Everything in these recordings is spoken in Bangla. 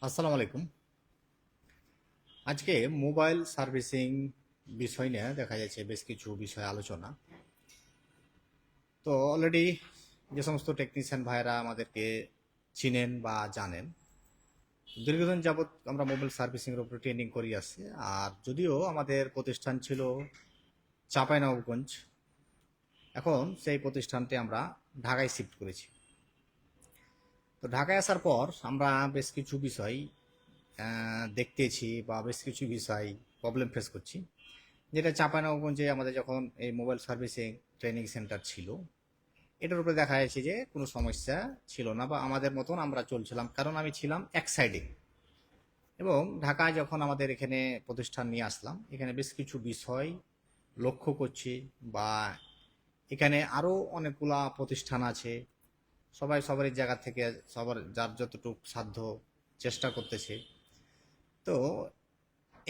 আসসালামু আলাইকুম। আজকে মোবাইল সার্ভিসিং বিষয় নিয়ে দেখা যাচ্ছে বেশ কিছু বিষয় আলোচনা। তো অলরেডি যে সমস্ত টেকনিশিয়ান ভাইরা আমাদেরকে চিনেন বা জানেন, দীর্ঘদিন যাবৎ আমরা মোবাইল সার্ভিসিংয়ের উপর ট্রেনিং করি আসছি। আর যদিও আমাদের প্রতিষ্ঠান ছিল চাঁপাইনবাবগঞ্জ, এখন সেই প্রতিষ্ঠানটি আমরা ঢাকায় শিফট করেছি। তো ঢাকায় আসার পর আমরা বেশ কিছু বিষয় দেখতেছি বা বেশ কিছু বিষয় প্রবলেম ফেস করছি, যেটা চাঁপাইনবাবগঞ্জে আমাদের যখন এই মোবাইল সার্ভিসিং ট্রেনিং সেন্টার ছিল, এটার উপরে দেখা যাচ্ছে যে কোনো সমস্যা ছিল না বা আমাদের মতন আমরা চলছিলাম, কারণ আমি ছিলাম এক সাইডে। এবং ঢাকায় যখন আমাদের এখানে প্রতিষ্ঠান নিয়ে আসলাম, এখানে বেশ কিছু বিষয় লক্ষ্য করছি বা এখানে আরও অনেকগুলা প্রতিষ্ঠান আছে, সবাই সবারই জায়গা থেকে সবার যার যতটুকু সাধ্য চেষ্টা করতেছে। তো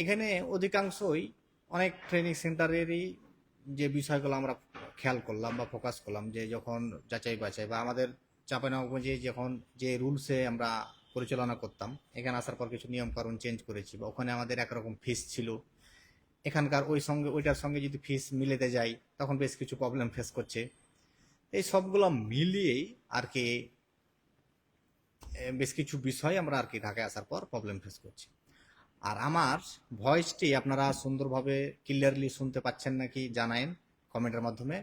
এখানে অধিকাংশই অনেক ট্রেনিং সেন্টারেরই যে বিষয়গুলো আমরা খেয়াল করলাম বা ফোকাস করলাম, যে যখন যাচাই বাছাই বা আমাদের চাঁপাইনবাবগঞ্জে যখন যে রুলসে আমরা পরিচালনা করতাম, এখানে আসার পর কিছু নিয়ম কানুন চেঞ্জ করেছি বা ওখানে আমাদের একরকম ফিস ছিল, এখানকার ওইটার সঙ্গে যদি ফিস মিলেতে যাই তখন বেশ কিছু প্রবলেম ফেস করছে। এই সবগুলো মিলিয়েই আর কি বেশ কিছু বিষয় আমরা আর কি ঢাকায় আসার পর প্রবলেম ফেস করছি। আর আমার ভয়েসটি আপনারা সুন্দরভাবে ক্লিয়ারলি শুনতে পাচ্ছেন নাকি জানায়েন কমেন্টের মাধ্যমে।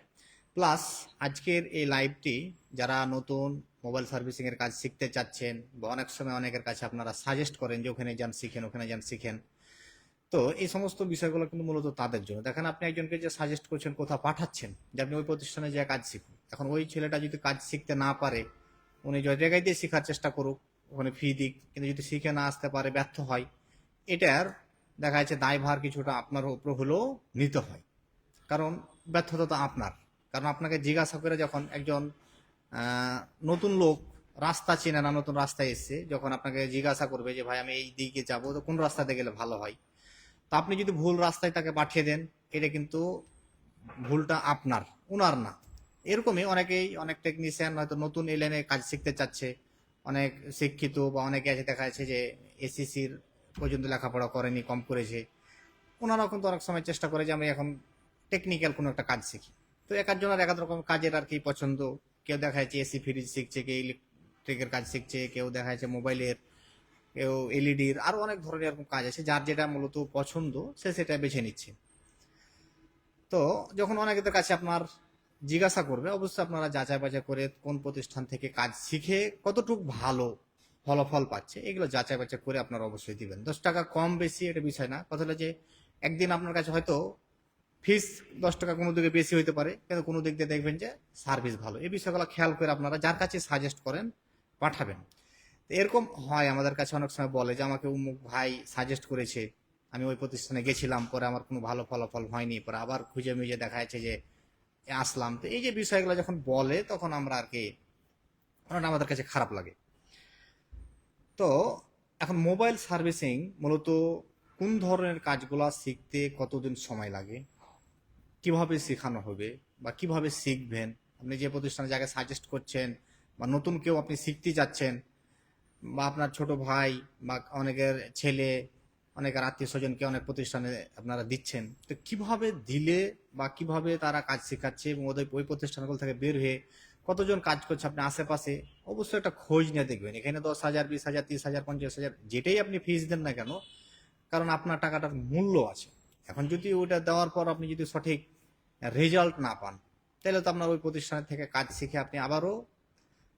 প্লাস আজকের এই লাইভটি যারা নতুন মোবাইল সার্ভিসিংয়ের কাজ শিখতে চাচ্ছেন বা অনেক সময় অনেকের কাছে আপনারা সাজেস্ট করেন যে ওখানে যান শিখেন, ওখানে যান শিখেন, তো এই সমস্ত বিষয়গুলো কিন্তু মূলত তাদের জন্য। দেখেন, আপনি একজনকে যে সাজেস্ট করছেন, কোথাও পাঠাচ্ছেন যে আপনি ওই প্রতিষ্ঠানে যে কাজ শিখুন, এখন ওই ছেলেটা যদি কাজ শিখতে না পারে, উনি যে জায়গায় দিয়ে শেখার চেষ্টা করুক, ওখানে ফি দিক, কিন্তু যদি শিখে না আসতে পারে, ব্যর্থ হয়, এটার দেখা যাচ্ছে দায়ভার কিছুটা আপনার উপর হলেও নিতে হয়। কারণ ব্যর্থতা তো আপনার। কারণ আপনাকে জিজ্ঞাসা করে যখন একজন নতুন লোক রাস্তা চেনে না, নতুন রাস্তায় এসছে, যখন আপনাকে জিজ্ঞাসা করবে যে ভাই আমি এই দিকে যাবো, তো কোন রাস্তাতে গেলে ভালো হয়, তা আপনি যদি ভুল রাস্তায় তাকে পাঠিয়ে দেন, এটা কিন্তু ভুলটা আপনার, উনার না। এরকমই অনেকেই, অনেক টেকনিশিয়ান হয়তো নতুন এই লাইনে কাজ শিখতে চাচ্ছে, অনেক শিক্ষিত বা অনেকে আছে দেখা যাচ্ছে যে এসএসসির পর্যন্ত লেখাপড়া করেনি, কম করেছে, ওনারাও কিন্তু অনেক সময় চেষ্টা করে যে আমি এখন টেকনিক্যাল কোনো একটা কাজ শিখি। তো এক একজনের এক এক রকম কাজের আর কি পছন্দ। কেউ দেখা যাচ্ছে এসি ফ্রিজ শিখছে, কেউ ইলেকট্রিকের কাজ শিখছে, কেউ দেখা যাচ্ছে মোবাইলের, কেউ এলইডির, আরো অনেক ধরনের এরকম কাজ আছে, যার যেটা মূলত পছন্দ সে সেটা বেছে নিচ্ছে। তো যখন অনেকের কাছে আপনার জিজ্ঞাসা করবে, অবশ্যই আপনারা যাচাই বাছাই করে কোন প্রতিষ্ঠান থেকে কাজ শিখে কতটুকু ভালো ফলাফল পাচ্ছে, এগুলো যাচাই বাছাই করে আপনারা অবশ্যই দিবেন। 10 টাকা কম বেশি এটা বিষয় না, কথা হলো যে একদিন আপনার কাছে হয়তো ফিস 10 টাকা কোনো দিকে বেশি হইতে পারে, কিন্তু কোনো দিক দিয়ে দেখবেন যে সার্ভিস ভালো। এই বিষয়গুলো খেয়াল করে আপনারা যার কাছে সাজেস্ট করেন পাঠাবেন। তো এরকম হয়, আমাদের কাছে অনেক সময় বলে যে আমাকে উমুক ভাই সাজেস্ট করেছে, আমি ওই প্রতিষ্ঠানে গেছিলাম, পরে আমার কোনো ভালো ফলাফল হয়নি, পরে আবার খুঁজে মুজে দেখা যাচ্ছে যে আসলাম। তো এই যে বিষয়গুলো যখন বলে, তখন আমরা আর কি অনেকটা আমাদের কাছে খারাপ লাগে। তো এখন মোবাইল সার্ভিসিং মূলত কোন ধরনের কাজগুলো শিখতে কতদিন সময় লাগে, কিভাবে শেখানো হবে বা কিভাবে শিখবেন, আপনি যে প্রতিষ্ঠানে জায়গায় সাজেস্ট করছেন বা নতুন কেউ আপনি শিখতে যাচ্ছেন, বা আপনার ছোট ভাই বা অনেকের ছেলে, অনেকের আত্মীয় স্বজনকে অনেক প্রতিষ্ঠানে আপনারা দিচ্ছেন, তো কিভাবে দিলে বা কিভাবে তারা কাজ শেখাচ্ছে এবং ওদের ওই প্রতিষ্ঠানগুলো থেকে বের হয়ে কতজন কাজ করছে আপনি আশেপাশে অবশ্যই একটা খোঁজ নিয়ে দেখবেন। এখানে 10,000, 20,000, 30,000, 50,000 যেটাই আপনি ফিস দেন না কেন, কারণ আপনার টাকাটার মূল্য আছে। এখন যদি ওইটা দেওয়ার পর আপনি যদি সঠিক রেজাল্ট না পান, তাহলে তো আপনার ওই প্রতিষ্ঠানের থেকে কাজ শিখে আপনি আবারও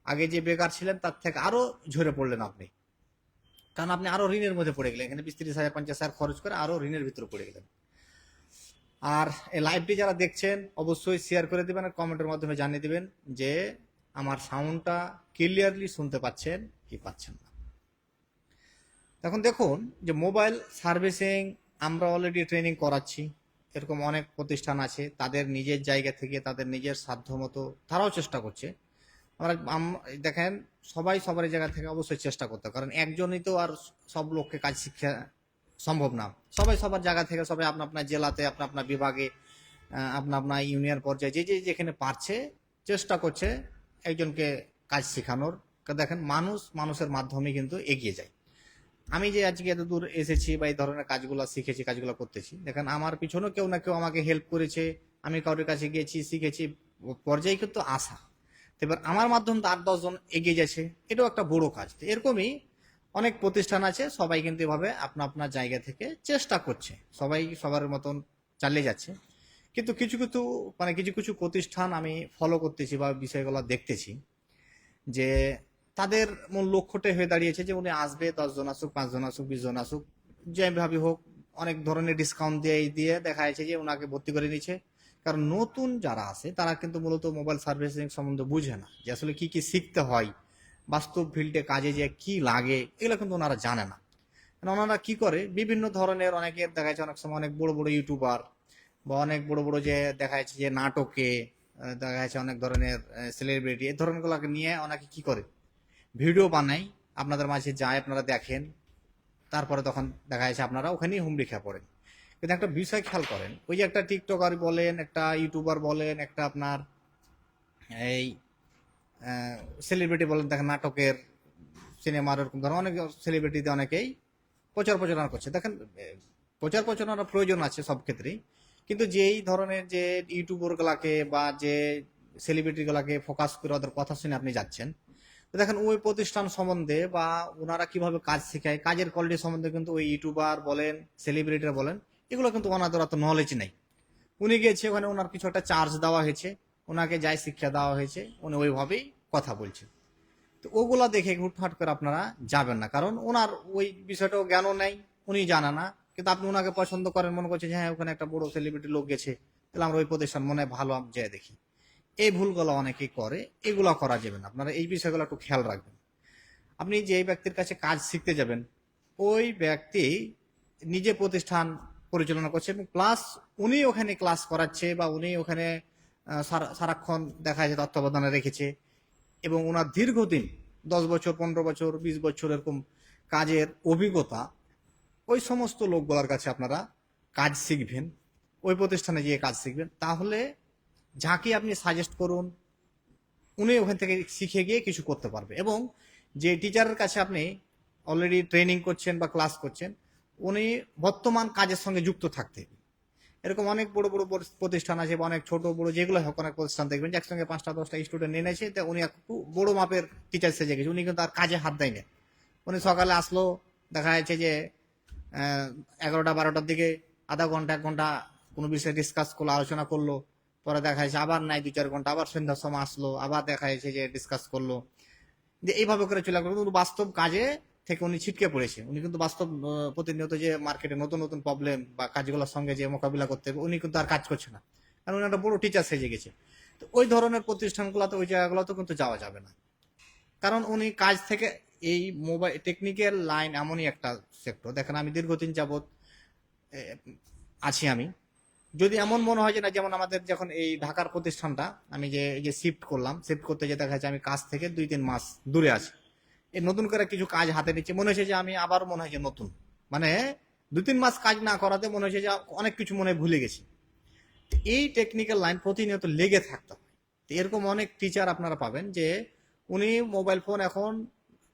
আগে যে বেকার ছিলেন তার থেকে আরো ঝরে পড়লেন আপনি। কারণ আপনি আরো ঋণের মধ্যে পড়ে গেলেন, এখানে 20, 30,000, 50,000 খরচ করে আরো ঋণের ভিতরে পড়ে গেলেন। আর এই লাইভটি যারা দেখছেন অবশ্যই শেয়ার করে দিবেন আর কমেন্টের মাধ্যমে জানিয়ে দিবেন যে আমার সাউন্ডটা ক্লিয়ারলি শুনতে পাচ্ছেন কি পাচ্ছেন না। এখন দেখুন যে মোবাইল সার্ভিসিং আমরা অলরেডি ট্রেনিং করাচ্ছি, এরকম অনেক প্রতিষ্ঠান আছে, তাদের নিজের জায়গা থেকে তাদের নিজের সাধ্য মতো তারাও চেষ্টা করছে। আমরা দেখেন, সবাই সবার জায়গা থেকে অবশ্যই চেষ্টা করতে হবে, কারণ একজনই তো আর সব লোককে কাজ শিক্ষা সম্ভব না। সবাই সবার জায়গা থেকে, সবাই আপনার আপনার জেলাতে, আপনার আপনার বিভাগে, আপনার আপনার ইউনিয়ন পর্যায়ে যে যে যেখানে পারছে চেষ্টা করছে একজনকে কাজ শেখানোর। দেখেন, মানুষ মানুষের মাধ্যমে কিন্তু এগিয়ে যায়। আমি যে আজকে এত দূর এসেছি বা এই ধরনের কাজগুলো শিখেছি, কাজগুলো করতেছি, দেখেন আমার পিছনেও কেউ না কেউ আমাকে হেল্প করেছে, আমি কারোর কাছে গিয়েছি, শিখেছি, পর্যায়ে কিন্তু আসা। তো এবার আমার মাধ্যমে তো 8-10 জন এগিয়ে যাচ্ছে, এটাও একটা বড় কাজ। তো এরকমই অনেক প্রতিষ্ঠান আছে, সবাই কিন্তু এভাবে আপনা আপনার জায়গা থেকে চেষ্টা করছে, সবাই সবার মতন চালিয়ে যাচ্ছে। কিন্তু কিছু কিছু কিছু কিছু প্রতিষ্ঠান আমি ফলো করতেছি বা বিষয়গুলো দেখতেছি যে তাদের মূল লক্ষ্যটাই হয়ে দাঁড়িয়েছে যে উনি আসবে, 10 জন আসুক, 5 জন আসুক, 20 জন আসুক, যেভাবে হোক অনেক ধরনের ডিসকাউন্ট দিয়ে দিয়ে দেখা যাচ্ছে যে ওনাকে ভর্তি করে নিচ্ছে। কারণ নতুন যারা আছে তারা কিন্তু মূলত মোবাইল সার্ভিসিং সম্বন্ধে বুঝে না, যে আসলে কি কি শিখতে হয়, বাস্তব ফিল্ডে কাজে যে কি লাগে, এগুলো কিন্তু ওনারা জানে না। কারণ ওনারা কি করে, বিভিন্ন ধরনের অনেকের দেখা যাচ্ছে অনেক সময় অনেক বড় বড় ইউটিউবার বা অনেক বড় বড় যে দেখা যাচ্ছে যে নাটকে দেখা যাচ্ছে অনেক ধরনের সেলিব্রিটি, এই ধরনগুলোকে নিয়ে অনেকে কি করে ভিডিও বানাই, আপনাদের মাঝে যায়, আপনারা দেখেন, তারপরে তখন দেখা যাচ্ছে আপনারা ওখানেই হুমড়ি খেয়ে পড়েন। কিন্তু একটা বিষয় খেয়াল করেন, ওই যে একটা টিকটকার বলেন, একটা ইউটিউবার বলেন, একটা আপনার এই সেলিব্রিটি বলেন, দেখেন নাটকের, সিনেমার, এরকম ধরনের অনেক সেলিব্রিটিতে অনেকেই প্রচার প্রচারণা করছে। দেখেন প্রচার প্রচারণার প্রয়োজন আছে সব ক্ষেত্রেই, কিন্তু যেই ধরনের যে ইউটিউবার গুলাকে বা যে সেলিব্রিটি গুলাকে ফোকাস করে ওদের কথা শুনে আপনি যাচ্ছেন, তো দেখেন ওই প্রতিষ্ঠান সম্বন্ধে বা ওনারা কিভাবে কাজ শেখায়, কাজের কোয়ালিটি সম্বন্ধে কিন্তু ওই ইউটিউবার বলেন, সেলিব্রিটিরা বলেন, এগুলো কিন্তু ওনাদের অত নলেজ নেই। উনি গিয়েছে ওখানে, ওনার কিছু একটা চার্জ দেওয়া হয়েছে, ওনাকে যাই শিক্ষা দেওয়া হয়েছে, উনি ওইভাবেই কথা বলছেন। তো ওগুলা দেখে হুটহাট করে আপনারা যাবেন না, কারণ ওনার ওই বিষয়টাও জ্ঞানও নেই, উনি জানা না। কিন্তু আপনি ওনাকে পছন্দ করেন, মনে করছেন যে হ্যাঁ ওখানে একটা বড় সেলিব্রিটি লোক গেছে, তাহলে আমরা ওই প্রতিষ্ঠান মনে হয় ভালো, আমি যেয়ে দেখি। এই ভুলগুলো অনেকেই করে, এগুলো করা যাবে না, আপনারা এই বিষয়গুলো একটু খেয়াল রাখবেন। আপনি যে ব্যক্তির কাছে কাজ শিখতে যাবেন, ওই ব্যক্তি নিজে প্রতিষ্ঠান পরিচালনা করছে এবং প্লাস উনি ওখানে ক্লাস করাচ্ছে বা উনি ওখানে সারাক্ষণ দেখা যায় তত্ত্বাবধানে রেখেছে, এবং ওনার দীর্ঘদিন 10 বছর, 15 বছর, 20 বছর এরকম কাজের অভিজ্ঞতা, ওই সমস্ত লোকগুলোর কাছে আপনারা কাজ শিখবেন, ওই প্রতিষ্ঠানে গিয়ে কাজ শিখবেন। তাহলে যাকে আপনি সাজেস্ট করুন, উনি ওখান থেকে শিখে গিয়ে কিছু করতে পারবে। এবং যে টিচারের কাছে আপনি অলরেডি ট্রেনিং করছেন বা ক্লাস করছেন, উনি বর্তমান কাজের সঙ্গে যুক্ত থাকতে হবে। এরকম অনেক বড় বড় প্রতিষ্ঠান আছে বা অনেক ছোট বড় যেগুলো হোক, অনেক প্রতিষ্ঠান দেখবেন যে একসঙ্গে 5টা 10টা স্টুডেন্ট এনেছে, তা উনি একটু বড় মাপের টিচার সেজে গেছে, উনি কিন্তু আর কাজে হাত দেয় না। উনি সকালে আসলো, দেখা যাচ্ছে যে 11টা 12টার দিকে আধা ঘন্টা 1 ঘন্টা কোনো বিষয়ে ডিসকাস করলো, আলোচনা করলো, পরে দেখা যাচ্ছে আবার নাই 2-4 ঘন্টা, আবার সন্ধ্যার সময় আসলো, আবার দেখা যাচ্ছে যে ডিসকাস করলো, যে এইভাবে করে চলে গেল। কিন্তু বাস্তব কাজে থেকে উনি ছিটকে পড়েছে, উনি কিন্তু বাস্তব প্রতিনিয়ত যে মার্কেটে নতুন নতুন প্রবলেম বা কাজগুলোর সঙ্গে যে মোকাবিলা করতে হবে, উনি কিন্তু আর কাজ করছে না, কারণ উনি একটা বড় টিচার সেজে গেছে। তো ওই ধরনের প্রতিষ্ঠানগুলোতে, ওই জায়গাগুলোতে কিন্তু যাওয়া যাবে না, কারণ উনি কাজ থেকে, এই মোবাইল টেকনিক্যাল লাইন এমনই একটা সেক্টর, দেখেন আমি দীর্ঘদিন যাবৎ এ, আছি আমি। যদি এমন মনে হয় যে না, যেমন আমাদের যখন এই ঢাকার প্রতিষ্ঠানটা আমি যে এই যে শিফট করলাম, শিফট করতে যে দেখা যাচ্ছে আমি কাজ থেকে 2-3 মাস দূরে আছি, এই নতুন করে কিছু কাজ হাতে নিচ্ছে, মনে হচ্ছে যে আমি আবার মনে হয় যে নতুন, মানে 2-3 মাস কাজ না করাতে মনে হচ্ছে যে অনেক কিছু মনে হয় ভুলে গেছি। তো এই টেকনিক্যাল লাইন প্রতিনিয়ত লেগে থাকতে হয়। তো এরকম অনেক টিচার আপনারা পাবেন যে উনি মোবাইল ফোন এখন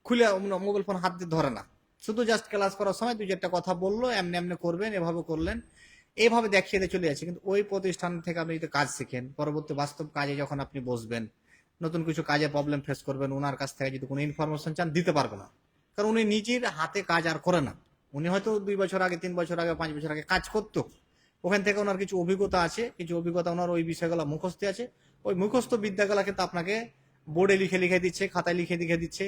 খুলে, মোবাইল ফোন হাত দিয়ে ধরে না, শুধু জাস্ট ক্লাস করার সময় 2-4টা কথা বললো, এমনি এমনি করবেন, এভাবে করলেন, এইভাবে দেখিয়ে দিয়ে চলে যাচ্ছে। কিন্তু ওই প্রতিষ্ঠান থেকে আপনি যদি কাজ শিখেন, পরবর্তী বাস্তব কাজে যখন আপনি বসবেন, নতুন কিছু কাজে প্রবলেম ফেস করবেন, ওনার কাছ থেকে যদি কোনো ইনফরমেশন চান, দিতে পারবে না, কারণ উনি নিজের হাতে কাজ আর করে না। উনি হয়তো 2 বছর আগে, 3 বছর আগে, 5 বছর আগে কাজ করতো, ওখান থেকে ওনার কিছু অভিজ্ঞতা আছে, কিছু অভিজ্ঞতা ওনার ওই বিষয়গুলো মুখস্থ আছে, ওই মুখস্থ বিদ্যাগুলো কিন্তু আপনাকে বোর্ডে লিখে লিখে দিচ্ছে, খাতায় লিখে লিখে দিচ্ছে।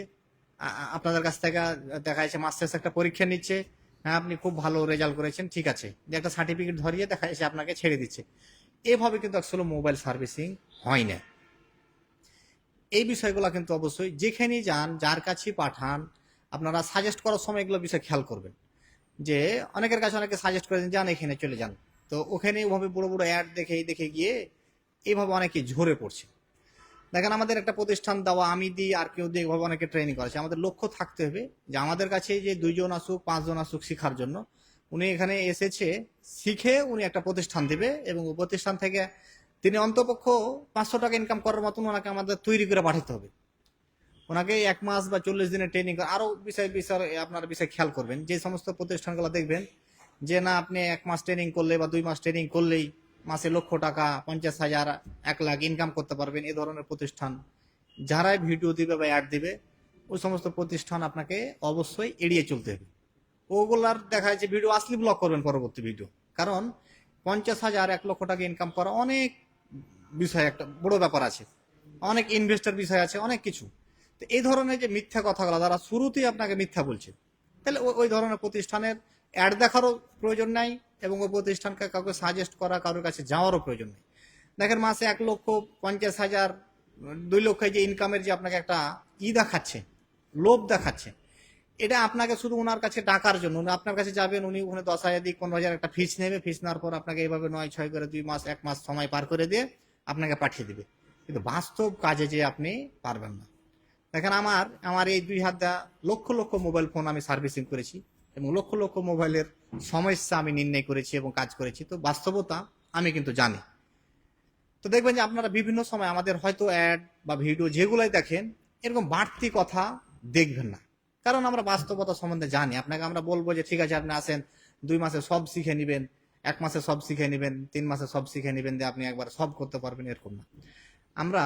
আপনাদের কাছ থেকে দেখা যাচ্ছে মাস শেষে একটা পরীক্ষা নিচ্ছে, হ্যাঁ আপনি খুব ভালো রেজাল্ট করেছেন, ঠিক আছে, যে একটা সার্টিফিকেট ধরিয়ে দেখা যাচ্ছে আপনাকে ছেড়ে দিচ্ছে। এভাবে কিন্তু আসলে মোবাইল সার্ভিসিং হয় না। এই বিষয়গুলো কিন্তু অবশ্যই যেখানেই যান, যার কাছেই পাঠান, আপনারা সাজেস্ট করার সময় এগুলো বিষয় খেয়াল করবেন। যে অনেকের কাছে অনেকে সাজেস্ট করে দেন, যান এখানে চলে যান, তো ওখানে ওভাবে বড় বড় অ্যাড দেখে দেখে গিয়ে এইভাবে অনেকে ঝরে পড়ছে। দেখেন আমাদের একটা প্রতিষ্ঠান দেওয়া, আমি দিই আর কেউ দিয়ে, এভাবে অনেকে ট্রেনিং করেছে। আমাদের লক্ষ্য থাকতে হবে যে আমাদের কাছে যে 2 জন আসুক, 5 জন আসুক শিখার জন্য, উনি এখানে এসেছে, শিখে উনি একটা প্রতিষ্ঠান দিবে, এবং ওই প্রতিষ্ঠান থেকে তিনি অন্তপক্ষ 500 টাকা ইনকাম করার মতন ওনাকে আমাদের তৈরি করে পাঠাতে হবে। ওনাকে 1 মাস বা 40 দিনের ট্রেনিং, আরো বিষয় বিষয় আপনার বিষয় খেয়াল করবেন, যে সমস্ত প্রতিষ্ঠানগুলো দেখবেন যে না আপনি 1 মাস ট্রেনিং করলে বা 2 মাস ট্রেনিং করলেই মাসে লক্ষ টাকা, 50,000, 1 লাখ ইনকাম করতে পারবেন, এই ধরনের প্রতিষ্ঠান যারাই ভিডিও দিবে বা অ্যাড দিবে, ওই সমস্ত প্রতিষ্ঠান আপনাকে অবশ্যই এড়িয়ে চলতে হবে। ওগুলার দেখা যাচ্ছে ভিডিও আসলে ব্লক করবেন পরবর্তী ভিডিও, কারণ 50,000, 1 লক্ষ টাকা ইনকাম করা অনেক বিষয়, একটা বড় ব্যাপার আছে, অনেক ইনভেস্টার বিষয় আছে, অনেক কিছু। তো এই ধরনের যে মিথ্যা কথাগুলো যারা শুরুতেই আপনাকে মিথ্যা বলছে, তাহলে ওই ধরনের প্রতিষ্ঠানের অ্যাড দেখারও প্রয়োজন নাই, এবং ওই প্রতিষ্ঠানকে কাউকে সাজেস্ট করা, কারোর কাছে যাওয়ারও প্রয়োজন নেই। দেখেন মাসে 1,50,000, 2 লক্ষ যে ইনকামের যে আপনাকে একটা দেখাচ্ছে, লোভ দেখাচ্ছে, এটা আপনাকে শুধু ওনার কাছে ডাকার জন্য। উনি আপনার কাছে যাবেন, উনি ওখানে 10,000 দিক 15,000 একটা ফিস নেবে, ফিস নেওয়ার পর আপনাকে এইভাবে 9-6 করে 2 মাস 1 মাস সময় পার করে দিয়ে আপনাকে পাঠিয়ে দিবে, কিন্তু বাস্তব কাজে যে আপনি পারবেন না। দেখেন আমার এই 2 হাত দেওয়া লক্ষ লক্ষ মোবাইল ফোন আমি সার্ভিসিং করেছি, এবং লক্ষ লক্ষ মোবাইলের সমস্যা আমি নির্ণয় করেছি এবং কাজ করেছি, তো বাস্তবতা আমি কিন্তু জানি। তো দেখবেন যে আপনারা বিভিন্ন সময় আমাদের হয়তো অ্যাড বা ভিডিও যেগুলাই দেখেন, এরকম বাড়তি কথা দেখবেন না, কারণ আমরা বাস্তবতা সম্বন্ধে জানি। আপনাকে আমরা বলবো যে ঠিক আছে আপনি আসেন, 2 মাসে সব শিখে নেবেন, 1 মাসে সব শিখে নেবেন, 3 মাসে সব শিখে নেবেন, দিয়ে আপনি একবার সব করতে পারবেন, এরকম না। আমরা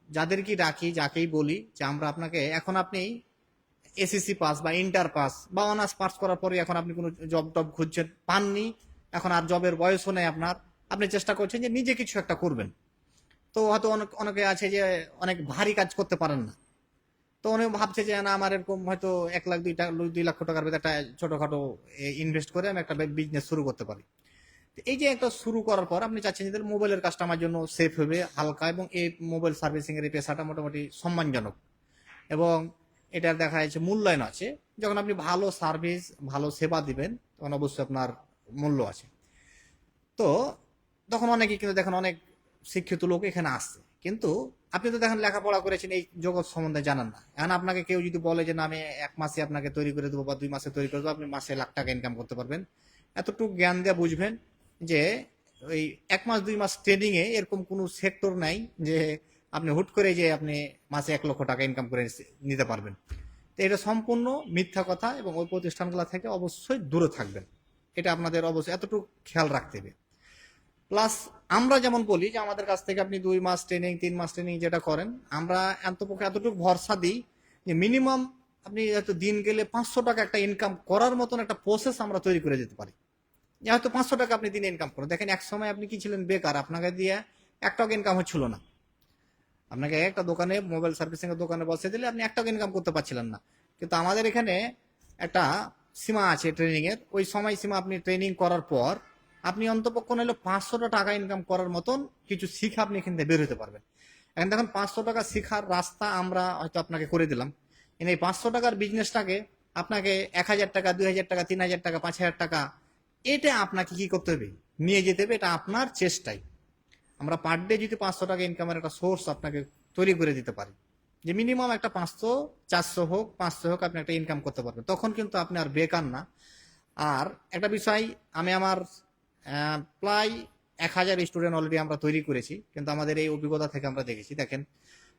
যাদেরকে ডাকি, যাকেই বলি যে আমরা আপনাকে, এখন আপনি এসএসসি পাস বা ইন্টার পাস বা অনার্স পাস করার পরে এখন আপনি কোনো জব টব খুঁজছেন, পাননি, এখন আর জবের বয়সও নেই আপনার, আপনি চেষ্টা করছেন যে নিজে কিছু একটা করবেন। তো হয়তো অনেকে আছে যে অনেক ভারী কাজ করতে পারেন না, তো অনেক ভাবছে যে না আমার এরকম হয়তো 1 লাখ 2 লক্ষ টাকার ভিতরে একটা ছোটখাটো ইনভেস্ট করে আমি একটা বিজনেস শুরু করতে পারি। তো এই যে একটা শুরু করার পর আপনি চাচ্ছেন যে মোবাইলের কাজটা আমার জন্য সেফ হবে, হালকা, এবং এই মোবাইল সার্ভিসিং এর এই পেশাটা মোটামুটি সম্মানজনক, এবং এটার দেখা যাচ্ছে মূল্যায়ন আছে। যখন আপনি ভালো সার্ভিস, ভালো সেবা দিবেন, তখন অবশ্যই আপনার মূল্য আছে। তো তখন অনেকে কিন্তু দেখেন অনেক শিক্ষিত লোক এখানে আসছে, কিন্তু আপনি তো দেখেন লেখাপড়া করেছেন, এই জগৎ সম্বন্ধে জানান না। এখন আপনাকে কেউ যদি বলে যে না আমি 1 মাসে আপনাকে তৈরি করে দেবো বা 2 মাসে তৈরি করে দেবো, আপনি মাসে লাখ টাকা ইনকাম করতে পারবেন, এতটুকু জ্ঞান দিয়ে বুঝবেন যে ওই 1 মাস 2 মাস ট্রেনিং এ এরকম কোনো সেক্টর নাই যে আপনি হুট করে যে আপনি মাসে 1 লক্ষ টাকা ইনকাম করে নিতে পারবেন। তো এটা সম্পূর্ণ মিথ্যা কথা, এবং ওই প্রতিষ্ঠানগুলো থেকে অবশ্যই দূরে থাকবেন, এটা আপনাদের অবশ্যই এতটুকু খেয়াল রাখতে হবে। প্লাস আমরা যেমন বলি যে আমাদের কাছ থেকে আপনি 2 মাস ট্রেনিং, 3 মাস ট্রেনিং যেটা করেন, আমরা অন্তপক্ষে এতটুকু ভরসা দিই যে মিনিমাম আপনি হয়তো দিন গেলে 500 টাকা একটা ইনকাম করার মতন একটা প্রসেস আমরা তৈরি করে দিতে পারি। যে হয়তো 500 টাকা আপনি দিনে ইনকাম করেন, দেখেন এক সময় আপনি কি ছিলেন, বেকার, আপনাকে দিয়ে 1 টাকা ইনকাম হচ্ছিল না। আপনাকে একটা দোকানে, মোবাইল সার্ভিসিং এর দোকানে বসে দিলে আপনি 1 টাকা ইনকাম করতে পারছিলেন না, কিন্তু আমাদের এখানে একটা সীমা আছে ট্রেনিং এর, ওই সময় সীমা আপনি ট্রেনিং করার পর আপনি অন্তপক্ষ নাহলে 500 টাকা ইনকাম করার মতন কিছু শিখা আপনি এখান থেকে বের হতে পারবেন। এখন দেখুন 500 টাকা শিখার রাস্তা আমরা হয়তো আপনাকে করে দিলাম, কিন্তু এই 500 টাকার বিজনেসটাকে আপনাকে 1,000 টাকা, 2,000 টাকা, 3,000 টাকা, 5,000 টাকা, এটা আপনাকে কি করতে হবে, নিয়ে যেতে হবে, এটা আপনার চেষ্টাই। আমরা পার ডে যদি 500 টাকা ইনকামের একটা সোর্স আপনাকে তৈরি করে দিতে পারি, যে মিনিমাম একটা 500, 400 হোক, 500 হোক, আপনি একটা ইনকাম করতে পারবেন, তখন কিন্তু আপনি আর বেকার না। আর একটা বিষয়, আমি আমার প্রায় 1,000 স্টুডেন্ট অলরেডি আমরা তৈরি করেছি, কিন্তু আমাদের এই অভিজ্ঞতা থেকে আমরা দেখেছি, দেখেন।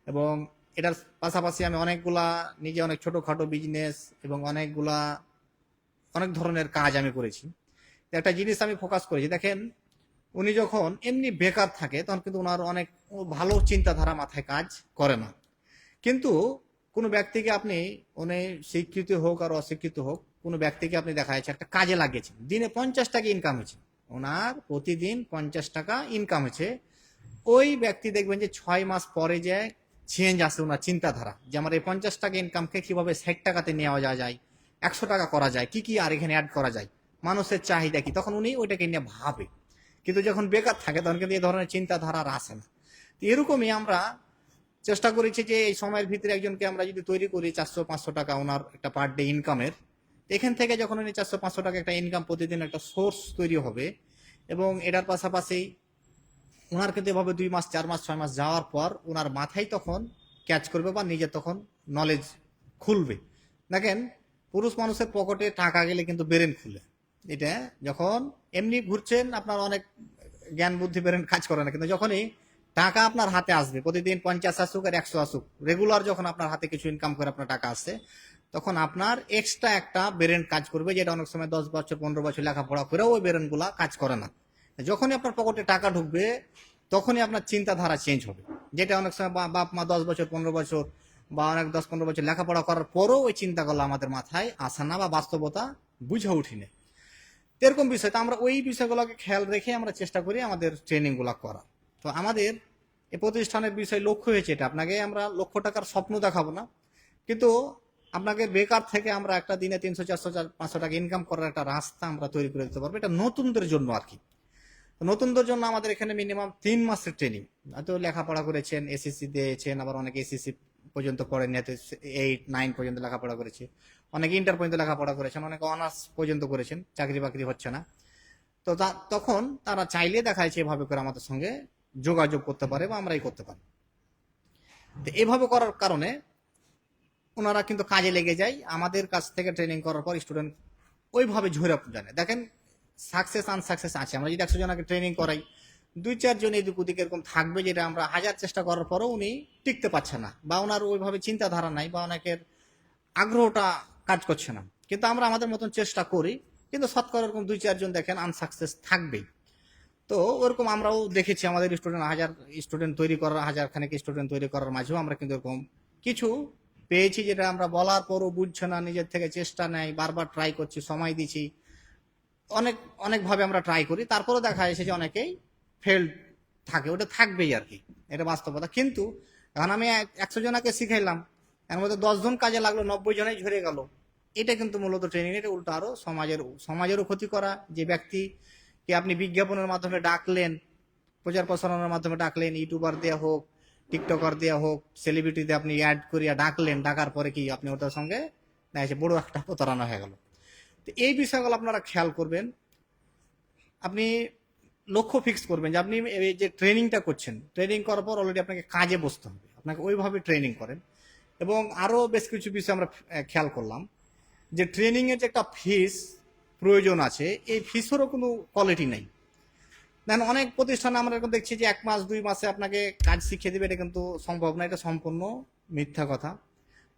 এবং এটার পাশাপাশি আমি অনেকগুলা নিজে অনেক ছোটখাটো বিজনেস এবং অনেক ধরনের কাজ আমি করেছি। একটা জিনিস আমি ফোকাস করেছি, দেখেন উনি যখন এমনি বেকার থাকে তখন কিন্তু ওনার অনেক ভালো চিন্তাধারা মাথায় কাজ করে না, কিন্তু কোনো ব্যক্তিকে আপনি, উনি শিক্ষিত হোক আর অশিক্ষিত হোক, কোনো ব্যক্তিকে আপনি দেখা যাচ্ছে একটা কাজে লাগিয়েছেন, দিনে 50 টাকা ইনকাম হয়েছে, ওনার প্রতিদিন 50 টাকা ইনকাম হয়েছে, ওই ব্যক্তি দেখবেন যে 6 মাস পরে যে চেঞ্জ আসে ওনার চিন্তাধারা, যে আমার এই 50 টাকা ইনকামকে কিভাবে 60 টাকাতে নেওয়া যায়, 100 টাকা করা যায়, কি কি আর এখানে অ্যাড করা যায়, মানুষের চাহিদা কি, তখন উনি ওইটাকে নিয়ে ভাবে। কিন্তু যখন বেকার থাকে তখন কিন্তু এই ধরনের চিন্তাধারা আর আসে না। তো এরকমই আমরা চেষ্টা করেছি যে এই সময়ের ভিতরে একজনকে আমরা যদি তৈরি করি 400-500 টাকা ওনার একটা পার ডে ইনকামের, এখান থেকে যখন উনি 400-500 টাকা একটা ইনকাম প্রতিদিন একটা সোর্স তৈরি হবে, এবং এটার পাশাপাশি ওনার কিন্তু এভাবে 2 মাস, 4 মাস, 6 মাস যাওয়ার পর ওনার মাথায় তখন ক্যাচ করবে বা নিজে তখন নলেজ খুলবে। দেখেন পুরুষ মানুষের পকেটে টাকা গেলে কিন্তু ব্রেন খুলে, এটা যখন এমনি ঘুরছেন আপনার অনেক জ্ঞান বুদ্ধি ব্রেন কাজ করে না, কিন্তু যখনই টাকা আপনার হাতে আসবে, প্রতিদিন 50 আসুক আর 100 আসুক, রেগুলার যখন আপনার হাতে কিছু ইনকাম করে আপনার টাকা আসছে, তখন আপনার এক্সট্রা একটা ব্রেন কাজ করবে, যেটা অনেক সময় 10 বছর 15 বছর লেখাপড়া করেও ওই ব্রেন গুলা কাজ করে না। যখনই আপনার পকেটে টাকা ঢুকবে তখনই আপনার চিন্তাধারা চেঞ্জ হবে, যেটা অনেক সময় বাপ মা 10 বছর 15 বছর বা অনেক 10-15 বছর লেখাপড়া করার পরও ওই চিন্তাগুলো আমাদের মাথায় আসে না বা বাস্তবতা বুঝে উঠিনি। এরকম বিষয়, তো আমরা ওই বিষয়গুলোকে খেয়াল রেখে আমরা চেষ্টা করি আমাদের ট্রেনিং গুলা করা। তো আমাদের এই প্রতিষ্ঠানের বিষয় লক্ষ্য হয়েছে এটা, আপনাকে আমরা লক্ষ টাকার স্বপ্ন দেখাবো না, কিন্তু আপনাকে বেকার থেকে আমরা একটা দিনে 300 400 500 টাকা ইনকাম করার একটা রাস্তা আমরা তৈরি করে দিতে পারবো, এটা নতুনদের জন্য আর কি। তো নতুনদের জন্য আমাদের এখানে মিনিমাম 3 মাসের ট্রেনিং। হয়তো লেখাপড়া করেছেন, এসএসসি দিয়েছেন, আবার অনেকে এসএসসি পর্যন্ত পড়েন, 8 9 পর্যন্ত লেখাপড়া করেছে, অনেকে ইন্টার পর্যন্ত লেখাপড়া করেছেন, অনেকে অনার্স পর্যন্ত করেছেন, চাকরি বাকরি হচ্ছে না। তো তখন তারা চাইলে দেখা যাচ্ছে এভাবে করে আমাদের সঙ্গে যোগাযোগ করতে পারে বা আমরাই করতে পারি। তো এভাবে করার কারণে ওনারা কিন্তু কাজে লেগে যায়। আমাদের কাছ থেকে ট্রেনিং করার পর স্টুডেন্ট ওইভাবে ঝরে জানে। দেখেন, সাকসেস আনসাকসেস আছে। আমরা যদি 100 জনকে ট্রেনিং করাই, 2 4 জন এদিক ওদিক এরকম থাকবে, যেটা আমরা হাজার চেষ্টা করার পরও উনি টিকতে পারছে না, বা ওনার ওইভাবে চিন্তাধারা নাই, বা অনেকের আগ্রহটা কাজ করছে না। কিন্তু আমরা আমাদের মতন চেষ্টা করি, কিন্তু শতকরা এরকম 2 4 জন দেখেন আনসাকসেস থাকবেই। তো ওরকম আমরাও দেখেছি, আমাদের স্টুডেন্ট হাজার স্টুডেন্ট তৈরি করার, হাজার খানেক স্টুডেন্ট তৈরি করার মাঝেও আমরা কিন্তু এরকম কিছু পেয়েছি, যেটা আমরা বলার পরও বুঝছে না, নিজের থেকে চেষ্টা নেয়, বারবার ট্রাই করছি, সময় দিচ্ছি, অনেক অনেকভাবে আমরা ট্রাই করি, তারপরেও দেখা যাচ্ছে যে অনেকেই ফেল থাকে, ওটা থাকবেই আর কি, এটা বাস্তবতা। কিন্তু এখন আমি 100 জনকে শিখাইলাম, এর মধ্যে 10 জন কাজে লাগলো, 90 জনেই ঝরে গেল। এটা কিন্তু মূলত ট্রেনিং, এটা উল্টো আরো সমাজেরও ক্ষতি করা। যে ব্যক্তিকে আপনি বিজ্ঞাপনের মাধ্যমে ডাকলেন, প্রচার প্রসারণের মাধ্যমে ডাকলেন, ইউটিউবার দেওয়া হোক, টিকটকার দেওয়া হোক, সেলিব্রিটি দিয়ে আপনি অ্যাড করিয়া ডাকলেন, ডাকার পরে কি আপনি ওটার সঙ্গে বড় একটা প্রতারণা হয়ে গেল। তো এই বিষয়গুলো আপনারা খেয়াল করবেন। আপনি লক্ষ্য ফিক্স করবেন যে আপনি এই যে ট্রেনিংটা করছেন, ট্রেনিং করার পর অলরেডি আপনাকে কাজে বসতে হবে, আপনাকে ওইভাবে ট্রেনিং করেন। এবং আরো বেশ কিছু বিষয় আমরা খেয়াল করলাম, যে ট্রেনিং এর যে একটা ফিস প্রয়োজন আছে, এই ফিসেরও কোনো কোয়ালিটি নাই। দেখেন, অনেক প্রতিষ্ঠানে আমরা এখন দেখছি যে 1 মাস 2 মাসে আপনাকে কাজ শিখিয়ে দেবে, এটা কিন্তু সম্ভব না, এটা সম্পূর্ণ মিথ্যা কথা।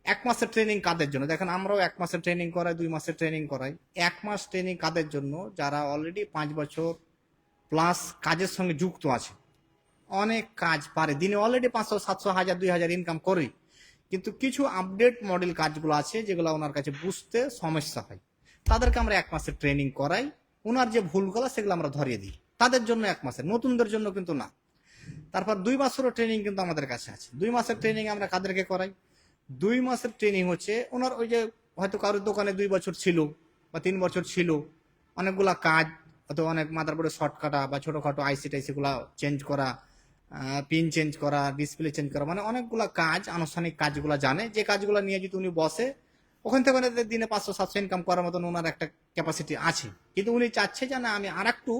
1 মাসের ট্রেনিং কাদের জন্য? দেখেন, আমরাও 1 মাসের ট্রেনিং করাই, 2 মাসের ট্রেনিং করাই। 1 মাস ট্রেনিং কাদের জন্য? যারা অলরেডি 5 বছর প্লাস কাজের সঙ্গে যুক্ত আছে, অনেক কাজ পারে, দিনে অলরেডি 500 700 1000 2000 ইনকাম করে, কিন্তু কিছু আপডেট মডেল কাজগুলো আছে যেগুলো ওনার কাছে বুঝতে সমস্যা হয়, তাদেরকে আমরা 1 মাসের ট্রেনিং করাই। ওনার যে ভুলগুলো সেগুলো আমরা ধরিয়ে দিই, তাদের জন্য 1 মাসের, নতুনদের জন্য কিন্তু না। তারপর 2 মাসেরও ট্রেনিং কিন্তু আমাদের কাছে আছে। 2 মাসের ট্রেনিং আমরা কাদেরকে করাই? 2 মাসের ট্রেনিং হচ্ছে ওনার ওই যে হয়তো কারোর দোকানে 2 বছর ছিল বা 3 বছর ছিল, অনেকগুলা কাজ, হয়তো অনেক মাদারবোর্ডে শর্ট কাটা বা ছোটখাটো আইসি টাইসি গুলা চেঞ্জ করা, পিন চেঞ্জ করা, ডিসপ্লে চেঞ্জ করা, মানে অনেকগুলা কাজ, আনুষ্ঠানিক কাজগুলা জানে, যে কাজগুলো নিয়ে যদি উনি বসে, ওখান থেকে ওনাদের দিনে 500 700 ইনকাম করার মতন ওনার একটা ক্যাপাসিটি আছে। কিন্তু উনি চাচ্ছে যে না, আমি আর একটু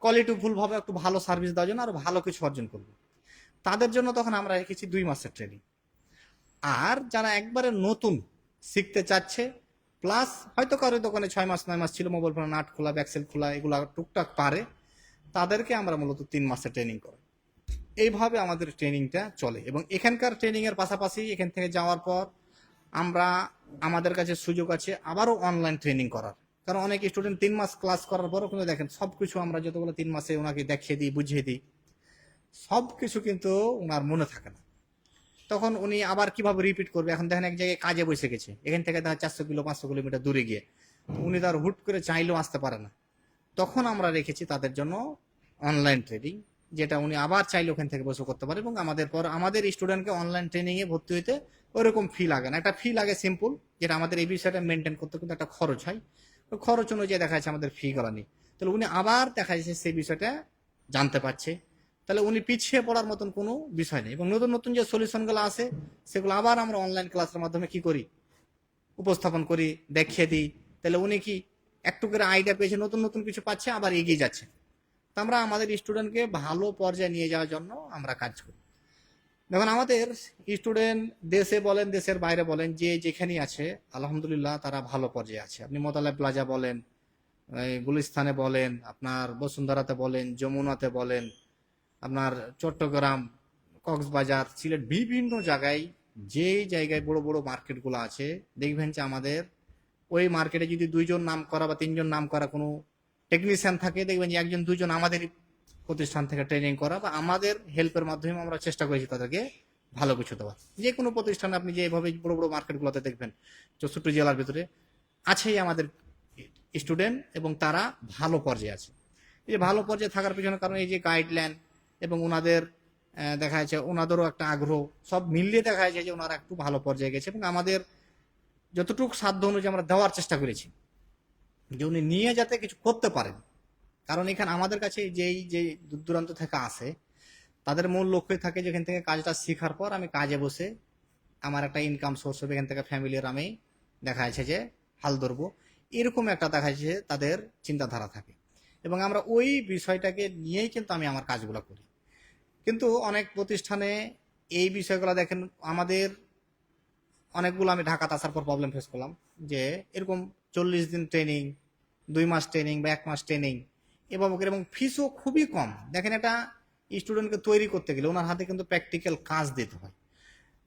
কোয়ালিটিফুল ভাবে একটু ভালো সার্ভিস দেওয়ার জন্য আরো ভালো কিছু অর্জন করবো, তাদের জন্য তখন আমরা রেখেছি 2 মাসের ট্রেনিং। আর যারা একবারে নতুন শিখতে চাচ্ছে, প্লাস হয়তো কারোর দোকানে 6 মাস 9 মাস ছিল, মোবাইল ফোন নাট খোলা, ব্যাকসেল খোলা, এগুলা টুকটাক পারে, তাদেরকে আমরা মূলত 3 মাসের ট্রেনিং করি। এইভাবে আমাদের ট্রেনিংটা চলে। এবং এখানকার ট্রেনিং এর পাশাপাশি এখান থেকে যাওয়ার পর আমরা, আমাদের কাছে সুযোগ আছে আবারও অনলাইন ট্রেনিং করার। কারণ অনেক স্টুডেন্ট 3 মাস ক্লাস করার পরও কিন্তু দেখেন সবকিছু আমরা যতগুলো 3 মাসে ওনাকে দেখিয়ে দিই, বুঝিয়ে দিই, সবকিছু কিন্তু ওনার মনে থাকে না। তখন উনি আবার কিভাবে রিপিট করবে? এখন দেখেন এক জায়গায় কাজে বসে গেছে, এখান থেকে দেখা 400 কিলো 500 কিলোমিটার দূরে গিয়ে, উনি তার হুট করে চাইলেও আসতে পারে না। তখন আমরা রেখেছি তাদের জন্য অনলাইন ট্রেনিং, যেটা উনি আবার চাইলে ওখান থেকে বসে করতে পারে। এবং আমাদের স্টুডেন্টকে অনলাইন ট্রেনিং এ ভর্তি হইতে ওইরকম ফি লাগে না, একটা ফি লাগে সিম্পল, যেটা আমাদের এই বিষয়টা মেনটেন করতে কিন্তু একটা খরচ হয়, ওই খরচ অনুযায়ী দেখা যাচ্ছে আমাদের ফি গুলা নেই। তাহলে উনি আবার দেখা যাচ্ছে সেই বিষয়টা জানতে পারছে, তাহলে উনি পিছিয়ে পড়ার মতন কোনো বিষয় নেই। এবং নতুন নতুন যে সলিউশন গুলো আছে, সেগুলো আবার আমরা অনলাইন ক্লাসের মাধ্যমে কি করি, উপস্থাপন করি, দেখিয়ে দিই। তাহলে উনি কি একটু করে আইডিয়া পেয়েছে, নতুন নতুন কিছু পাচ্ছে, আবার এগিয়ে যাচ্ছে। তো আমরা আমাদের স্টুডেন্টকে ভালো পর্যায়ে নিয়ে যাওয়ার জন্য আমরা কাজ করি। দেখুন, আমাদের স্টুডেন্ট দেশে বলেন, দেশের বাইরে বলেন, যে যেখানেই আছে আলহামদুলিল্লাহ তারা ভালো পর্যায়ে আছে। আপনি মোতালা প্লাজা বলেন, গুলিস্তানে বলেন, আপনার বসুন্ধরাতে বলেন, যমুনাতে বলেন, আপনার চট্টগ্রাম, কক্সবাজার, সিলেট বিভিন্ন জায়গায়, যেই জায়গায় বড় বড় মার্কেটগুলো আছে, দেখবেন যে আমাদের ওই মার্কেটে যদি 2 জন নাম করা বা 3 জন নাম করা কোনো টেকনিশিয়ান থাকে, দেখবেন যে 1 জন 2 জন আমাদের প্রতিষ্ঠান থেকে ট্রেনিং করা বা আমাদের হেল্পের মাধ্যমে আমরা চেষ্টা করেছি তাদেরকে ভালো কিছু দেওয়া। যে কোনো প্রতিষ্ঠানে আপনি যেভাবে বড় বড় মার্কেটগুলোতে দেখবেন 64 জেলার ভিতরে আছেই আমাদের স্টুডেন্ট, এবং তারা ভালো পর্যায়ে আছে। এই যে ভালো পর্যায়ে থাকার পিছনে কারণ এই যে গাইডলাইন এবং ওনাদের দেখা যাচ্ছে ওনাদেরও একটা আগ্রহ, সব মিলিয়ে দেখা যাচ্ছে যে ওনারা একটু ভালো পর্যায়ে গেছে, এবং আমাদের যতটুকু সাধ্য অনুযায়ী আমরা দেওয়ার চেষ্টা করেছি যে উনি নিয়ে যাতে কিছু করতে পারেন। কারণ এখানে আমাদের কাছে যেই যে দূর দূরান্ত থেকে আসে, তাদের মূল লক্ষ্যই থাকে যেখান থেকে কাজটা শেখার পর আমি কাজে বসে আমার একটা ইনকাম সোর্স হবে, এখান থেকে ফ্যামিলির আমি দেখা যাচ্ছে যে হাল ধরবো, এরকম একটা দেখা যাচ্ছে তাদের চিন্তাধারা থাকে, এবং আমরা ওই বিষয়টাকে নিয়েই কিন্তু আমি আমার কাজগুলো করি। কিন্তু অনেক প্রতিষ্ঠানে এই বিষয়গুলো দেখেন, আমাদের অনেকগুলো আমি ঢাকাতে আসার পর প্রবলেম ফেস করলাম যে এরকম 40 দিন ট্রেনিং, 2 মাস ট্রেনিং বা 1 মাস ট্রেনিং এবং ফিসও খুবই কম। দেখেন এটা স্টুডেন্টকে তৈরি করতে গেলে ওনার হাতে কিন্তু প্র্যাকটিক্যাল কাজ দিতে হয়।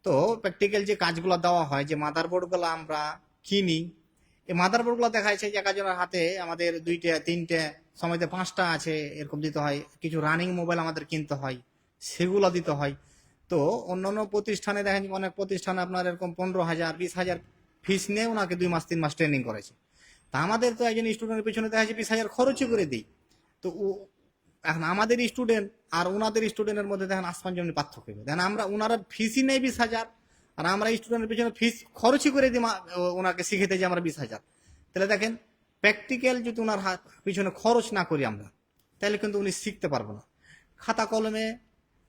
তো প্র্যাকটিক্যাল যে কাজগুলো দেওয়া হয়, যে মাদারবোর্ডগুলো আমরা কিনি, এই মাদারবোর্ডগুলো দেখা যাচ্ছে যে একজনের হাতে আমাদের 2টা 3টে সময়তে 5টা আছে, এরকম দিতে হয়। কিছু রানিং মোবাইল আমাদের কিনতে হয়, সেগুলো দিতে হয়। তো অন্যান্য প্রতিষ্ঠানে দেখেন অনেক প্রতিষ্ঠানে আপনার এরকম 15,000 20,000 ফিস নিয়ে ওনাকে 2 মাস 3 মাস ট্রেনিং করেছে। তা আমাদের তো একজন স্টুডেন্টের পিছনে দেখা যাচ্ছে 20,000 খরচই করে দিই। তো এখন আমাদের স্টুডেন্ট আর ওনাদের স্টুডেন্টের মধ্যে দেখেন আসমান জমির পার্থক্য। দেখেন আমরা ওনারা ফিসই নেই 20,000, আর আমরা স্টুডেন্টের পিছনে ফিস খরচই করে দিই ওনাকে শিখেতে যে আমরা 20,000। তাহলে দেখেন প্র্যাকটিক্যাল যদি ওনার পিছনে খরচ না করি আমরা, তাহলে কিন্তু উনি শিখতে পারবো না। খাতা কলমে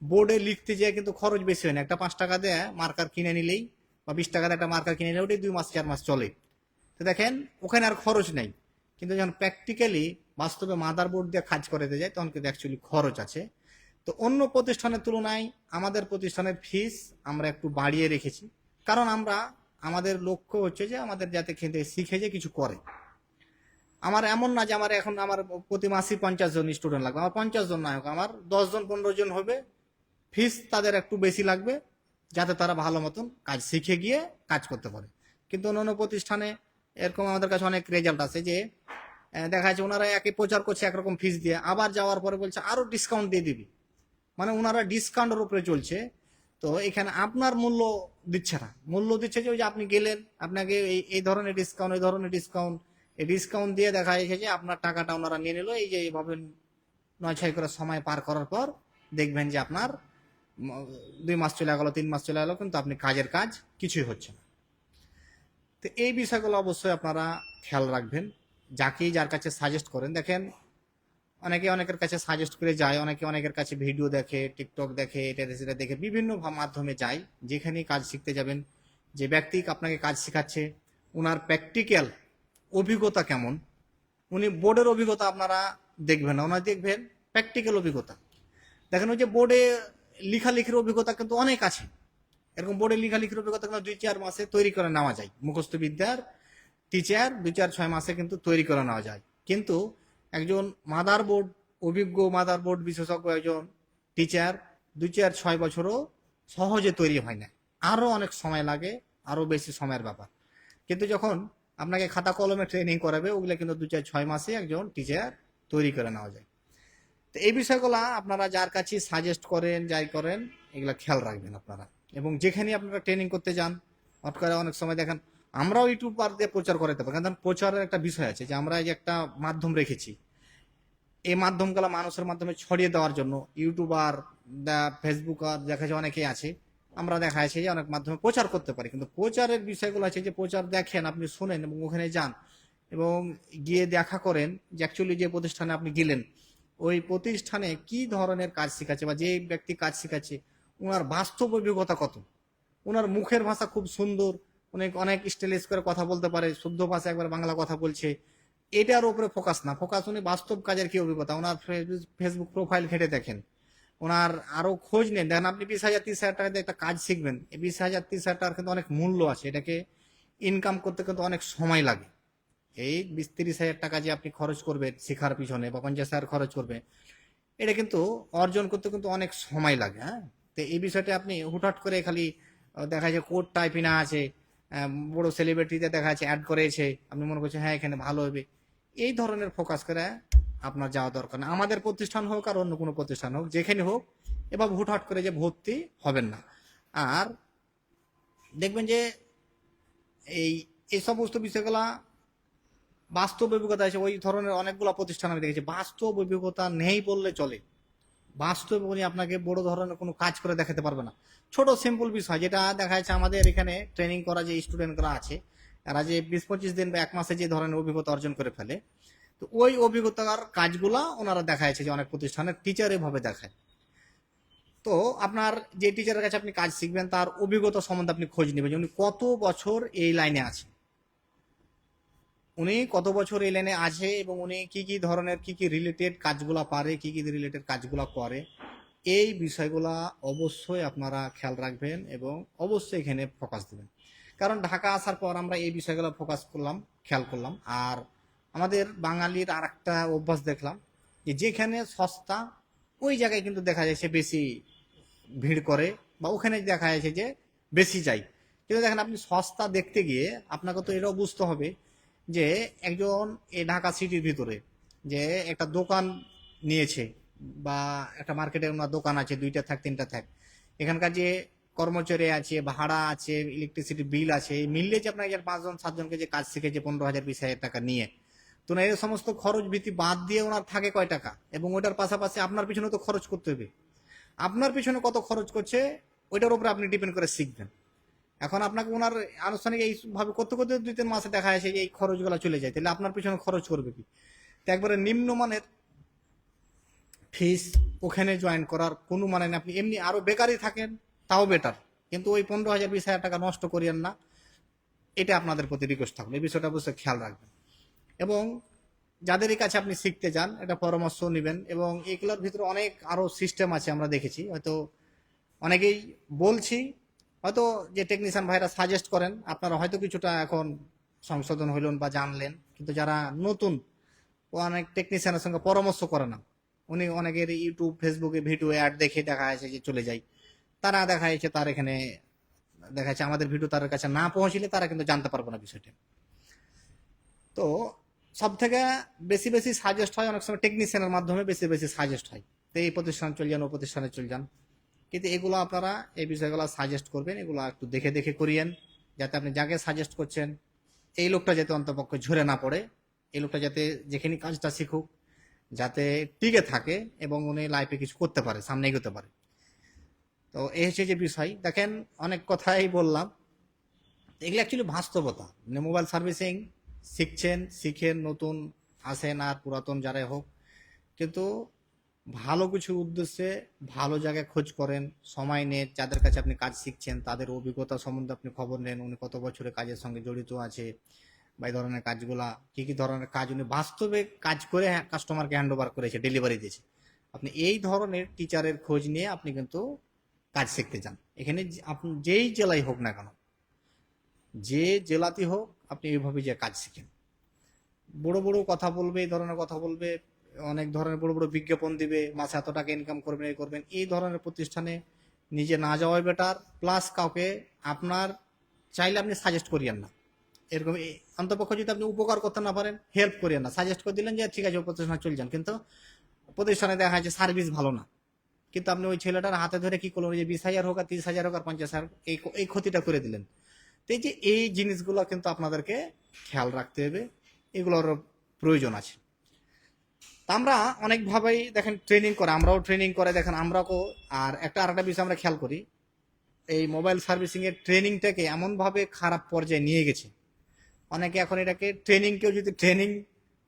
বোর্ডে লিখতে যেয়ে কিন্তু খরচ বেশি হয় না, একটা 5 টাকা দিয়ে মার্কার কিনে নিলেই বা 20 টাকা দিয়ে একটা মার্কার কিনে নিলে ওটাই 2 মাস 4 মাস চলে। তো দেখেন ওখানে আর খরচ নেই। কিন্তু যখন প্র্যাকটিক্যালি বাস্তবে মাদারবোর্ড দিয়ে কাজ করাতে যায় তখন কিন্তু অ্যাকচুয়ালি খরচ আছে। তো অন্য প্রতিষ্ঠানের তুলনায় আমাদের প্রতিষ্ঠানের ফিস আমরা একটু বাড়িয়ে রেখেছি, কারণ আমরা আমাদের লক্ষ্য হচ্ছে যে আমাদের যাতে খেতে শিখে যে কিছু করে। আমার এমন না যে আমার এখন আমার প্রতি মাসে 50 জন স্টুডেন্ট লাগবে, আমার 50 জন না হোক, আমার 10 জন 15 জন হবে, ফিস তাদের একটু বেশি লাগবে যাতে তারা ভালো মতন কাজ শিখে গিয়ে কাজ করতে পারে। কিন্তু অন্যান্য প্রতিষ্ঠানে এরকম আমাদের কাছে অনেক রেজাল্ট আছে যে দেখা যাচ্ছে ওনারা একই প্রচার করছে একরকম ফিস দিয়ে, আবার যাওয়ার পরে বলছে আরো ডিসকাউন্ট দিয়ে দিবি, মানে ওনারা ডিসকাউন্টের উপরে চলছে। তো এখানে আপনার মূল্য দিচ্ছে না, মূল্য দিচ্ছে যে ওই যে আপনি গেলেন, আপনাকে এই ধরনের ডিসকাউন্ট, এই ধরনের ডিসকাউন্ট, এই ডিসকাউন্ট দিয়ে দেখা যাচ্ছে যে আপনার টাকাটা ওনারা নিয়ে নিল। এই যে এইভাবে 9-6 করে সময় পার করার পর দেখবেন যে আপনার 2 মাস চলে গেল, 3 মাস চলে গেল, কিন্তু আপনি কাজের কাজ কিছুই হচ্ছে না। তো এই বিষয়গুলো অবশ্যই আপনারা খেয়াল রাখবেন যাকেই যার কাছে সাজেস্ট করেন। দেখেন অনেকে অনেকের কাছে সাজেস্ট করে যায়, অনেকে অনেকের কাছে ভিডিও দেখে, টিকটক দেখে, এটা সেটা দেখে বিভিন্ন মাধ্যমে যায়। যেখানে কাজ শিখতে যাবেন, যে ব্যক্তি আপনাকে কাজ শেখাচ্ছে ওনার প্র্যাকটিক্যাল অভিজ্ঞতা কেমন, উনি বোর্ডের অভিজ্ঞতা আপনারা দেখবেন না, ওনার দেখবেন প্র্যাকটিক্যাল অভিজ্ঞতা। দেখেন ওই যে বোর্ডে লেখালেখির অভিজ্ঞতা কিন্তু অনেক আছে, এরকম বোর্ডে লেখালেখির অভিজ্ঞতা কিন্তু 2-4 মাসে তৈরি করে নেওয়া যায়। মুখস্থ বিদ্যার টিচার 2-4-6 মাসে কিন্তু তৈরি করে নেওয়া যায়। কিন্তু একজন মাদারবোর্ড অভিজ্ঞ মাদারবোর্ড বিশেষজ্ঞ একজন টিচার 2-4-6 বছরও সহজে তৈরি হয় না, আরো অনেক সময় লাগে, আরো বেশি সময়ের ব্যাপার। কিন্তু যখন আপনাকে খাতা কলমে ট্রেনিং করাবে, ওগুলো কিন্তু 2-4-6 মাসে একজন টিচার তৈরি করে নেওয়া যায়। তো এই বিষয়গুলো আপনারা যার কাছে সাজেস্ট করেন, যাই করেন, এগুলা খেয়াল রাখবেন আপনারা। এবং যেখানে আপনারা ট্রেনিং করতে যান, হট করে অনেক সময় দেখেন আমরাও ইউটিউবার দিয়ে প্রচার করাতে পারি, কারণ প্রচারের একটা বিষয় আছে যে আমরা এই যে একটা মাধ্যম রেখেছি, এই মাধ্যমগুলো মানুষের মাধ্যমে ছড়িয়ে দেওয়ার জন্য ইউটিউবার, ফেসবুক আর দেখা যায় অনেকেই আছে, আমরা দেখা যাচ্ছে যে অনেক মাধ্যমে প্রচার করতে পারি। কিন্তু প্রচারের বিষয়গুলো আছে যে প্রচার দেখেন, আপনি শোনেন এবং ওখানে যান এবং গিয়ে দেখা করেন যে অ্যাকচুয়ালি যে প্রতিষ্ঠানে আপনি গেলেন ওই প্রতিষ্ঠানে কি ধরনের কাজ শেখাচ্ছে, বা যে ব্যক্তি কাজ শেখাচ্ছে ওনার বাস্তব অভিজ্ঞতা কত। ওনার মুখের ভাষা খুব সুন্দর, অনেক অনেক স্টাইলিশ করে কথা বলতে পারে, শুদ্ধ ভাষা একবার বাংলা কথা বলছে, এটার উপরে ফোকাস না, ফোকাস উনি বাস্তব কাজের কি অভিজ্ঞতা। ওনার ফেসবুক প্রোফাইল ঘেটে দেখেন, ওনার আরো খোঁজ নেন। দেখেন আপনি 20,000 30,000 টাকা দিয়ে একটা কাজ শিখবেন, এই 20,000 30,000 টাকার কিন্তু অনেক মূল্য আছে, এটাকে ইনকাম করতে কিন্তু অনেক সময় লাগে। এই 20-30,000 টাকা যে আপনি খরচ করবেন শেখার পিছনে, বা 50,000 খরচ করবে, এটা কিন্তু অর্জন করতে কিন্তু অনেক সময় লাগে। হ্যাঁ, তো এই বিষয়টা আপনি হুটহাট করে খালি দেখা যায় কোড টাইপই না আছে, বড় সেলিব্রিটিতে দেখা যাচ্ছে অ্যাড করেছে, আপনি মনে করছেন হ্যাঁ এখানে ভালো হবে, এই ধরনের ফোকাস করে আপনার যাওয়া দরকার না। আমাদের প্রতিষ্ঠান হোক আর অন্য কোনো প্রতিষ্ঠান হোক, যেখানে হোক, এবার হুটহাট করে যে ভর্তি হবেন না। আর দেখবেন যে এই এই সমস্ত বিষয়গুলা বাস্তব অভিজ্ঞতা আছে, ওই ধরনের অনেকগুলো প্রতিষ্ঠান আমি দেখেছি বাস্তব অভিজ্ঞতা নেই বললে চলে। বাস্তব উনি আপনাকে বড় ধরনের কোনো কাজ করে দেখাতে পারবে না। ছোট সিম্পল বিষয় যেটা দেখা যাচ্ছে আমাদের এখানে ট্রেনিং করা যে স্টুডেন্টরা আছে, এরা যে 20-25 দিন বা 1 মাসে যে ধরনের অভিজ্ঞতা অর্জন করে ফেলে, তো ওই অভিজ্ঞতার কাজগুলা ওনারা দেখা যাচ্ছে যে অনেক প্রতিষ্ঠানের টিচার এভাবে দেখায়। তো আপনার যে টিচারের কাছে আপনি কাজ শিখবেন তার অভিজ্ঞতা সম্বন্ধে আপনি খোঁজ নেবেন যে উনি কত বছর এই লাইনে আছে, উনি কত বছর এই লাইনে আছে এবং উনি কি কি ধরনের কি কি রিলেটেড কাজগুলা পারে, কি কি রিলেটেড কাজগুলা করে, এই বিষয়গুলা অবশ্যই আপনারা খেয়াল রাখবেন এবং অবশ্যই এখানে ফোকাস দিবেন। কারণ ঢাকা আসার পর আমরা এই বিষয়গুলো ফোকাস করলাম, খেয়াল করলাম। আর আমাদের বাঙালির আর একটা অভ্যাস দেখলাম যে যেখানে সস্তা ওই জায়গায় কিন্তু দেখা যাচ্ছে বেশি ভিড় করে, বা ওখানে দেখা যাচ্ছে যে বেশি যায়। কিন্তু দেখেন আপনি সস্তা দেখতে গিয়ে আপনাকে তো এটাও বুঝতে হবে যে একজন এই ঢাকা সিটির ভিতরে যে একটা দোকান নিয়েছে, বা একটা মার্কেটে ওনার দোকান আছে, 2টা থাক 3টা থাক, এখানকার যে কর্মচারী আছে, ভাড়া আছে, ইলেকট্রিসিটি বিল আছে, এই মিললে যে আপনার 5 জন 7 জনকে যে কাজ শিখেছে 15,000 20,000 টাকা নিয়ে, তো না এই সমস্ত খরচ ভীতি বাদ দিয়ে ওনার থাকে কয় টাকা, এবং ওটার পাশাপাশি আপনার পিছনে তো খরচ করতে হবে। আপনার পিছনে কত খরচ করছে ওইটার উপরে আপনি ডিপেন্ড করে শিখবেন। এখন আপনাকে ওনার আনুষ্ঠানিক এইভাবে করতে করতে 2-3 মাসে দেখা যাচ্ছে যে এই খরচগুলো চলে যায়, তাহলে আপনার পিছনে খরচ করবে কি? তো একবারে নিম্নমানের ফিস ওখানে জয়েন করার কোনো মানে নেই। আপনি এমনি আরো বেকারই থাকেন তাও বেটার, কিন্তু ওই 15,000 20,000 টাকা নষ্ট করিয়েন না। এটা আপনাদের প্রতি রিকোয়েস্ট থাকলো, এই বিষয়টা অবশ্যই খেয়াল রাখবেন। এবং যাদের কাছে আপনি শিখতে যান এটা পরামর্শ নেবেন, এবং এগুলোর ভিতরে অনেক আরো সিস্টেম আছে আমরা দেখেছি, হয়তো অনেকেই বলছি, হয়তো যে টেকনিশিয়ান ভাইরা সাজেস্ট করেন আপনারা হয়তো কিছুটা এখন সংশোধন হইলেন বা জানলেন, কিন্তু যারা নতুন ও অনেক টেকনিশিয়ানের সঙ্গে পরামর্শ করে না, উনি অনেকের ইউটিউব ফেসবুকে ভিডিও অ্যাড দেখে দেখা যাচ্ছে যে চলে যায়, তারা দেখা যাচ্ছে তার এখানে দেখা যাচ্ছে আমাদের ভিডিও তার কাছে না পৌঁছলে তারা কিন্তু জানতে পারবো না বিষয়টা। তো সব থেকে বেশি বেশি সাজেস্ট হয় অনেক সময় টেকনিশিয়ানের মাধ্যমে, বেশি বেশি সাজেস্ট হয়। তো এই প্রতিষ্ঠান চলে যান, ও প্রতিষ্ঠানে চলে যান, কিন্তু এগুলো আপনারা এই বিষয়গুলো সাজেস্ট করবেন, এগুলো একটু দেখে দেখে করিয়েন, যাতে আপনি যাকে সাজেস্ট করছেন এই লোকটা যাতে অন্তপক্ষে ঝরে না পড়ে, এই লোকটা যাতে যেখানে কাজটা শিখুক যাতে টিকে থাকে এবং উনি লাইফে কিছু করতে পারে, সামনে এগোতে পারে। তো এই হচ্ছে যে বিষয়। দেখেন অনেক কথাই বললাম, এগুলো অ্যাকচুয়ালি বাস্তবতা। মানে মোবাইল সার্ভিসিং শিখছেন, শিখেন, নতুন আসেন আর পুরাতন যারাই হোক, কিন্তু ভালো কিছু উদ্দেশ্যে ভালো জায়গায় খোঁজ করেন, সময় নেন, যাদের কাছে আপনি কাজ শিখছেন তাদের অভিজ্ঞতা সম্বন্ধে আপনি খবর নেন, উনি কত বছরের কাজের সঙ্গে জড়িত আছে, বা এই ধরনের কাজগুলা কি কি ধরনের কাজ উনি বাস্তবে কাজ করে কাস্টমারকে হ্যান্ড ওভার করেছে, ডেলিভারি দিয়েছে। আপনি এই ধরনের টিচারের খোঁজ নিয়ে আপনি কিন্তু কাজ শিখতে যান। এখানে আপনি যেই জেলায় হোক না কেন, যে জেলাতে হোক, আপনি এইভাবে যে কাজ শিখেন। বড় বড় কথা বলবে, এই ধরনের কথা বলবে, অনেক ধরনের বড় বড় বিজ্ঞাপন দিবে, মাসে এত টাকা ইনকাম করবেন, এই করবেন, এই ধরনের প্রতিষ্ঠানে নিজে না যাওয়াই বেটার। প্লাস কাউকে আপনার চাইলে আপনি সাজেস্ট করিয়েন না, এরকম অন্তপক্ষে যদি আপনি উপকার করতে না পারেন হেল্প করিয়েন না। সাজেস্ট করে দিলেন যে ঠিক আছে ওই প্রতিষ্ঠানে চলে যান, কিন্তু প্রতিষ্ঠানে দেখা যাচ্ছে সার্ভিস ভালো না, কিন্তু আপনি ওই ছেলেটার হাতে ধরে কি করলেন, যে 20,000 হোক আর 30,000 হোক আর 50,000, এই ক্ষতিটা করে দিলেন। তো এই যে এই জিনিসগুলো কিন্তু আপনাদেরকে খেয়াল রাখতে হবে, এগুলোর প্রয়োজন আছে। তা আমরা অনেকভাবেই দেখেন ট্রেনিং করে, আমরাও ট্রেনিং করে দেখেন আমরাও। আর আরেকটা বিষয় আমরা খেয়াল করি, এই মোবাইল সার্ভিসিং এর ট্রেনিংটাকে এমন ভাবে খারাপ পর্যায়ে নিয়ে গেছে, অনেকে এখন এটাকে ট্রেনিং, কেউ যদি ট্রেনিং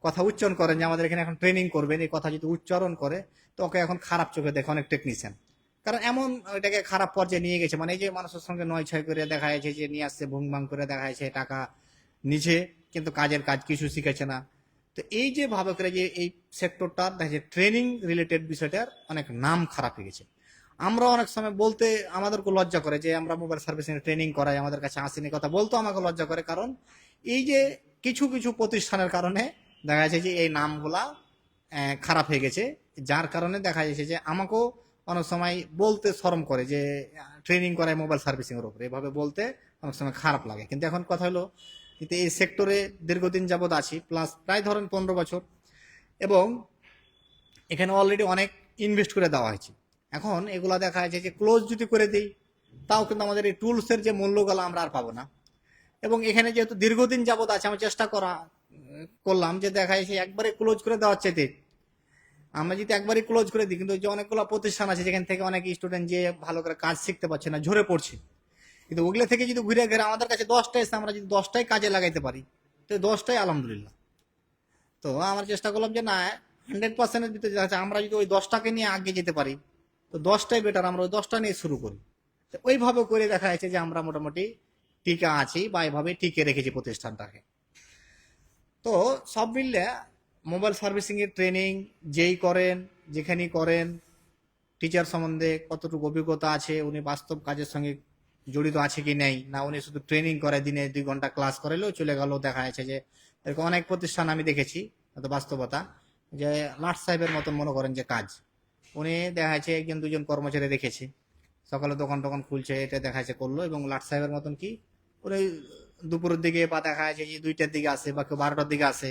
কথা উচ্চারণ করেন যে আমাদের এখানে এখন ট্রেনিং করবেন, এই কথা যদি উচ্চারণ করে তো ওকে এখন খারাপ চোখে দেখে অনেক টেকনিশিয়ান। কারণ এমন এটাকে খারাপ পর্যায়ে নিয়ে গেছে, মানে এই যে মানুষের সঙ্গে 9-6 করে দেখা যাচ্ছে যে নিয়ে আসছে, ভুং ভাং করে দেখা যাচ্ছে টাকা নিচে, কিন্তু কাজের কাজ কিছু শিখেছে না। তো এই যে ভাবে করে যে এই সেক্টরটার দেখা যাচ্ছে ট্রেনিং রিলেটেড বিষয়টার অনেক নাম খারাপ হয়ে গেছে। আমরা অনেক সময় বলতে আমাদেরকে লজ্জা করে যে আমরা মোবাইল সার্ভিসিং ট্রেনিং করাই, আমাদের কাছে আসেনি, কথা বলতো আমাকে লজ্জা করে। কারণ এই যে কিছু কিছু প্রতিষ্ঠানের কারণে দেখা যাচ্ছে যে এই নামগুলা খারাপ হয়ে গেছে, যার কারণে দেখা যাচ্ছে যে আমাকেও অনেক সময় বলতে শরম করে যে ট্রেনিং করায় মোবাইল সার্ভিসিং এর উপরে, এভাবে বলতে অনেক সময় খারাপ লাগে। কিন্তু এখন কথা হলো কিন্তু এই সেক্টরে দীর্ঘদিন যাবত আছি, প্লাস প্রায় ধরেন 15 বছর, এবং এখানে অলরেডি অনেক ইনভেস্ট করে দেওয়া হয়েছে। এখন এগুলা দেখা যাচ্ছে যে ক্লোজ যদি করে দিই, তাও কিন্তু আমাদের এই টুলসের যে মূল্যগুলো আমরা আর পাবো না। এবং এখানে যেহেতু দীর্ঘদিন যাবত আছে, আমি চেষ্টা করলাম যে দেখা যাচ্ছে একবারে ক্লোজ করে দেওয়ার চাইতে আমরা যদি একবারই ক্লোজ করে দিই, কিন্তু যে অনেকগুলো প্রতিষ্ঠান আছে যেখান থেকে অনেক স্টুডেন্ট যে ভালো করে কাজ শিখতে পারছে না, ঝরে পড়ছে, কিন্তু ওগুলো থেকে যদি ঘুরে ঘিরে আমাদের কাছে 10টা এসে আমরা যদি 10টাই কাজে লাগাইতে পারি, তো 10টাই আলহামদুলিল্লাহ। তো আমরা চেষ্টা করলাম যে না, 100%-এর ভিতরে আমরা যদি ওই 10টাকে নিয়ে আগে যেতে পারি, তো 10টাই বেটার, আমরা ওই 10টা নিয়ে শুরু করি। তো ওইভাবে করে দেখা যাচ্ছে যে আমরা মোটামুটি টিকে আছি, বা এভাবে টিকে রেখেছি প্রতিষ্ঠানটাকে। তো সব মিললে মোবাইল সার্ভিসিং এর ট্রেনিং যেই করেন, যেখানেই করেন, টিচার সম্বন্ধে কতটুকু অভিজ্ঞতা আছে, উনি বাস্তব কাজের সঙ্গে জড়িত আছে কি নেই, না উনি শুধু ট্রেনিং করে, দিনে 2 ঘন্টা ক্লাস করাইলেও চলে গেল। দেখা যাচ্ছে যে এরকম অনেক প্রতিষ্ঠান আমি দেখেছি, বাস্তবতা, যে লাট সাহেবের মতন মনে করেন যে কাজ, উনি দেখা যাচ্ছে 1-2 জন কর্মচারী রেখেছে, সকালে দোকান টোকান খুলছে, এটা দেখা যাচ্ছে করলো, এবং লাট সাহেবের মতন কি উনি দুপুরের দিকে বা দেখা যাচ্ছে যে 2টার দিকে আসে, বা কেউ 12টার দিকে আসে,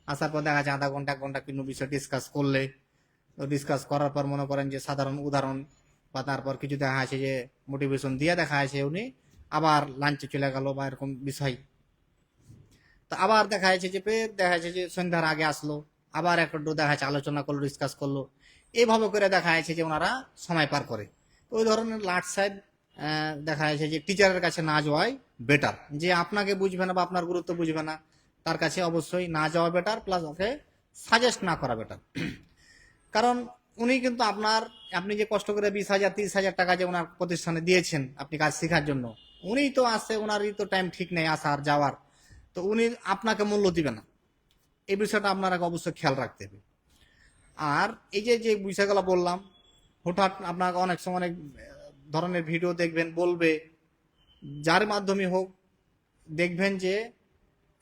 আসার পর দেখা যাচ্ছে আধা ঘন্টা 1 ঘন্টা কোনো বিষয় ডিসকাস করলে, তো ডিসকাস করার পর মনে করেন যে সাধারণ উদাহরণ, বা তারপর কিছু দেখা যাচ্ছে যে মোটিভেশন দিয়ে দেখা যাচ্ছে উনি আবার লাঞ্চে চলে গেল, বা এরকম বিষয়। তো আবার দেখা যাচ্ছে যে ফের দেখা যাচ্ছে যে সন্ধ্যার আগে আসলো, আবার একটু দেখা যাচ্ছে আলোচনা করলো, ডিসকাস করলো, এইভাবে করে দেখা যাচ্ছে যে ওনারা সময় পার করে। তো ওই ধরনের লাট সাহেব দেখা যাচ্ছে যে টিচারের কাছে না যাওয়াই বেটার। যে আপনাকে বুঝবে না বা আপনার গুরুত্ব বুঝবে না, তার কাছে অবশ্যই না যাওয়া বেটার, প্লাস ওকে সাজেস্ট না করা বেটার। কারণ উনি কিন্তু আপনি যে কষ্ট করে 20,000 30,000 টাকা যে ওনার প্রতিষ্ঠানে দিয়েছেন আপনি কাজ শেখার জন্য, উনি তো আসে, ওনারই তো টাইম ঠিক নেই আসার যাওয়ার, তো উনি আপনাকে মূল্য দিবে না। এই বিষয়টা আপনাকে অবশ্যই খেয়াল রাখতে হবে। আর এই যে যে বিষয়গুলো বললাম, হঠাৎ আপনাকে অনেক সময় অনেক ধরনের ভিডিও দেখবেন, বলবে যার মাধ্যমে হোক, দেখবেন যে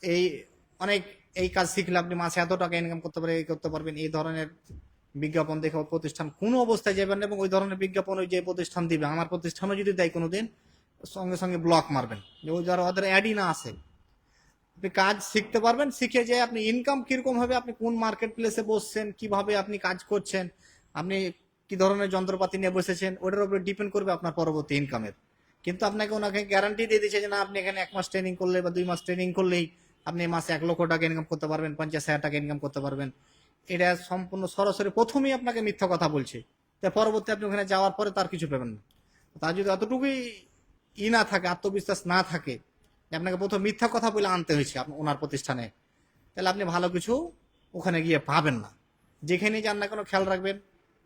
এই অনেক এই কাজ শিখলে আপনি মাসে এত টাকা ইনকাম করতে পারবেন, এই করতে পারবেন, এই ধরনের বিজ্ঞাপন দেখে প্রতিষ্ঠান কোনো অবস্থায় যাবেন না, এবং ওই ধরনের বিজ্ঞাপন ওই যে প্রতিষ্ঠান দিবে, আমার প্রতিষ্ঠানও যদি দেয় কোনোদিন, সঙ্গে সঙ্গে ব্লক মারবেন, যে ওই যারা ওদের অ্যাডই না আসে। আপনি কাজ শিখতে পারবেন, শিখে যে আপনি ইনকাম কিরকম হবে, আপনি কোন মার্কেট প্লেসে বসছেন, কিভাবে আপনি কাজ করছেন, আপনি কি ধরনের যন্ত্রপাতি নিয়ে বসেছেন, ওটার উপরে ডিপেন্ড করবে আপনার পরবর্তী ইনকামের। কিন্তু আপনাকে ওনাকে গ্যারান্টি দিয়ে দিচ্ছে যে না, আপনি এখানে 1 মাস ট্রেনিং করলে বা 2 মাস ট্রেনিং করলেই আপনি মাসে 1 লক্ষ টাকা ইনকাম করতে পারবেন, 50,000 টাকা ইনকাম করতে পারবেন। এটা সম্পূর্ণ সরাসরি প্রথমেই আপনাকে মিথ্যা কথা বলছে। তাই পরবর্তী আপনি ওখানে যাওয়ার পরে তার কিছু পাবেন না। তার যদি অতটুকুই না থাকে, আত্মবিশ্বাস না থাকে, যে আপনাকে প্রথম মিথ্যা কথা বলে আনতে হয়েছে ওনার প্রতিষ্ঠানে, তাহলে আপনি ভালো কিছু ওখানে গিয়ে পাবেন না। যেখানে যান না কোনো খেয়াল রাখবেন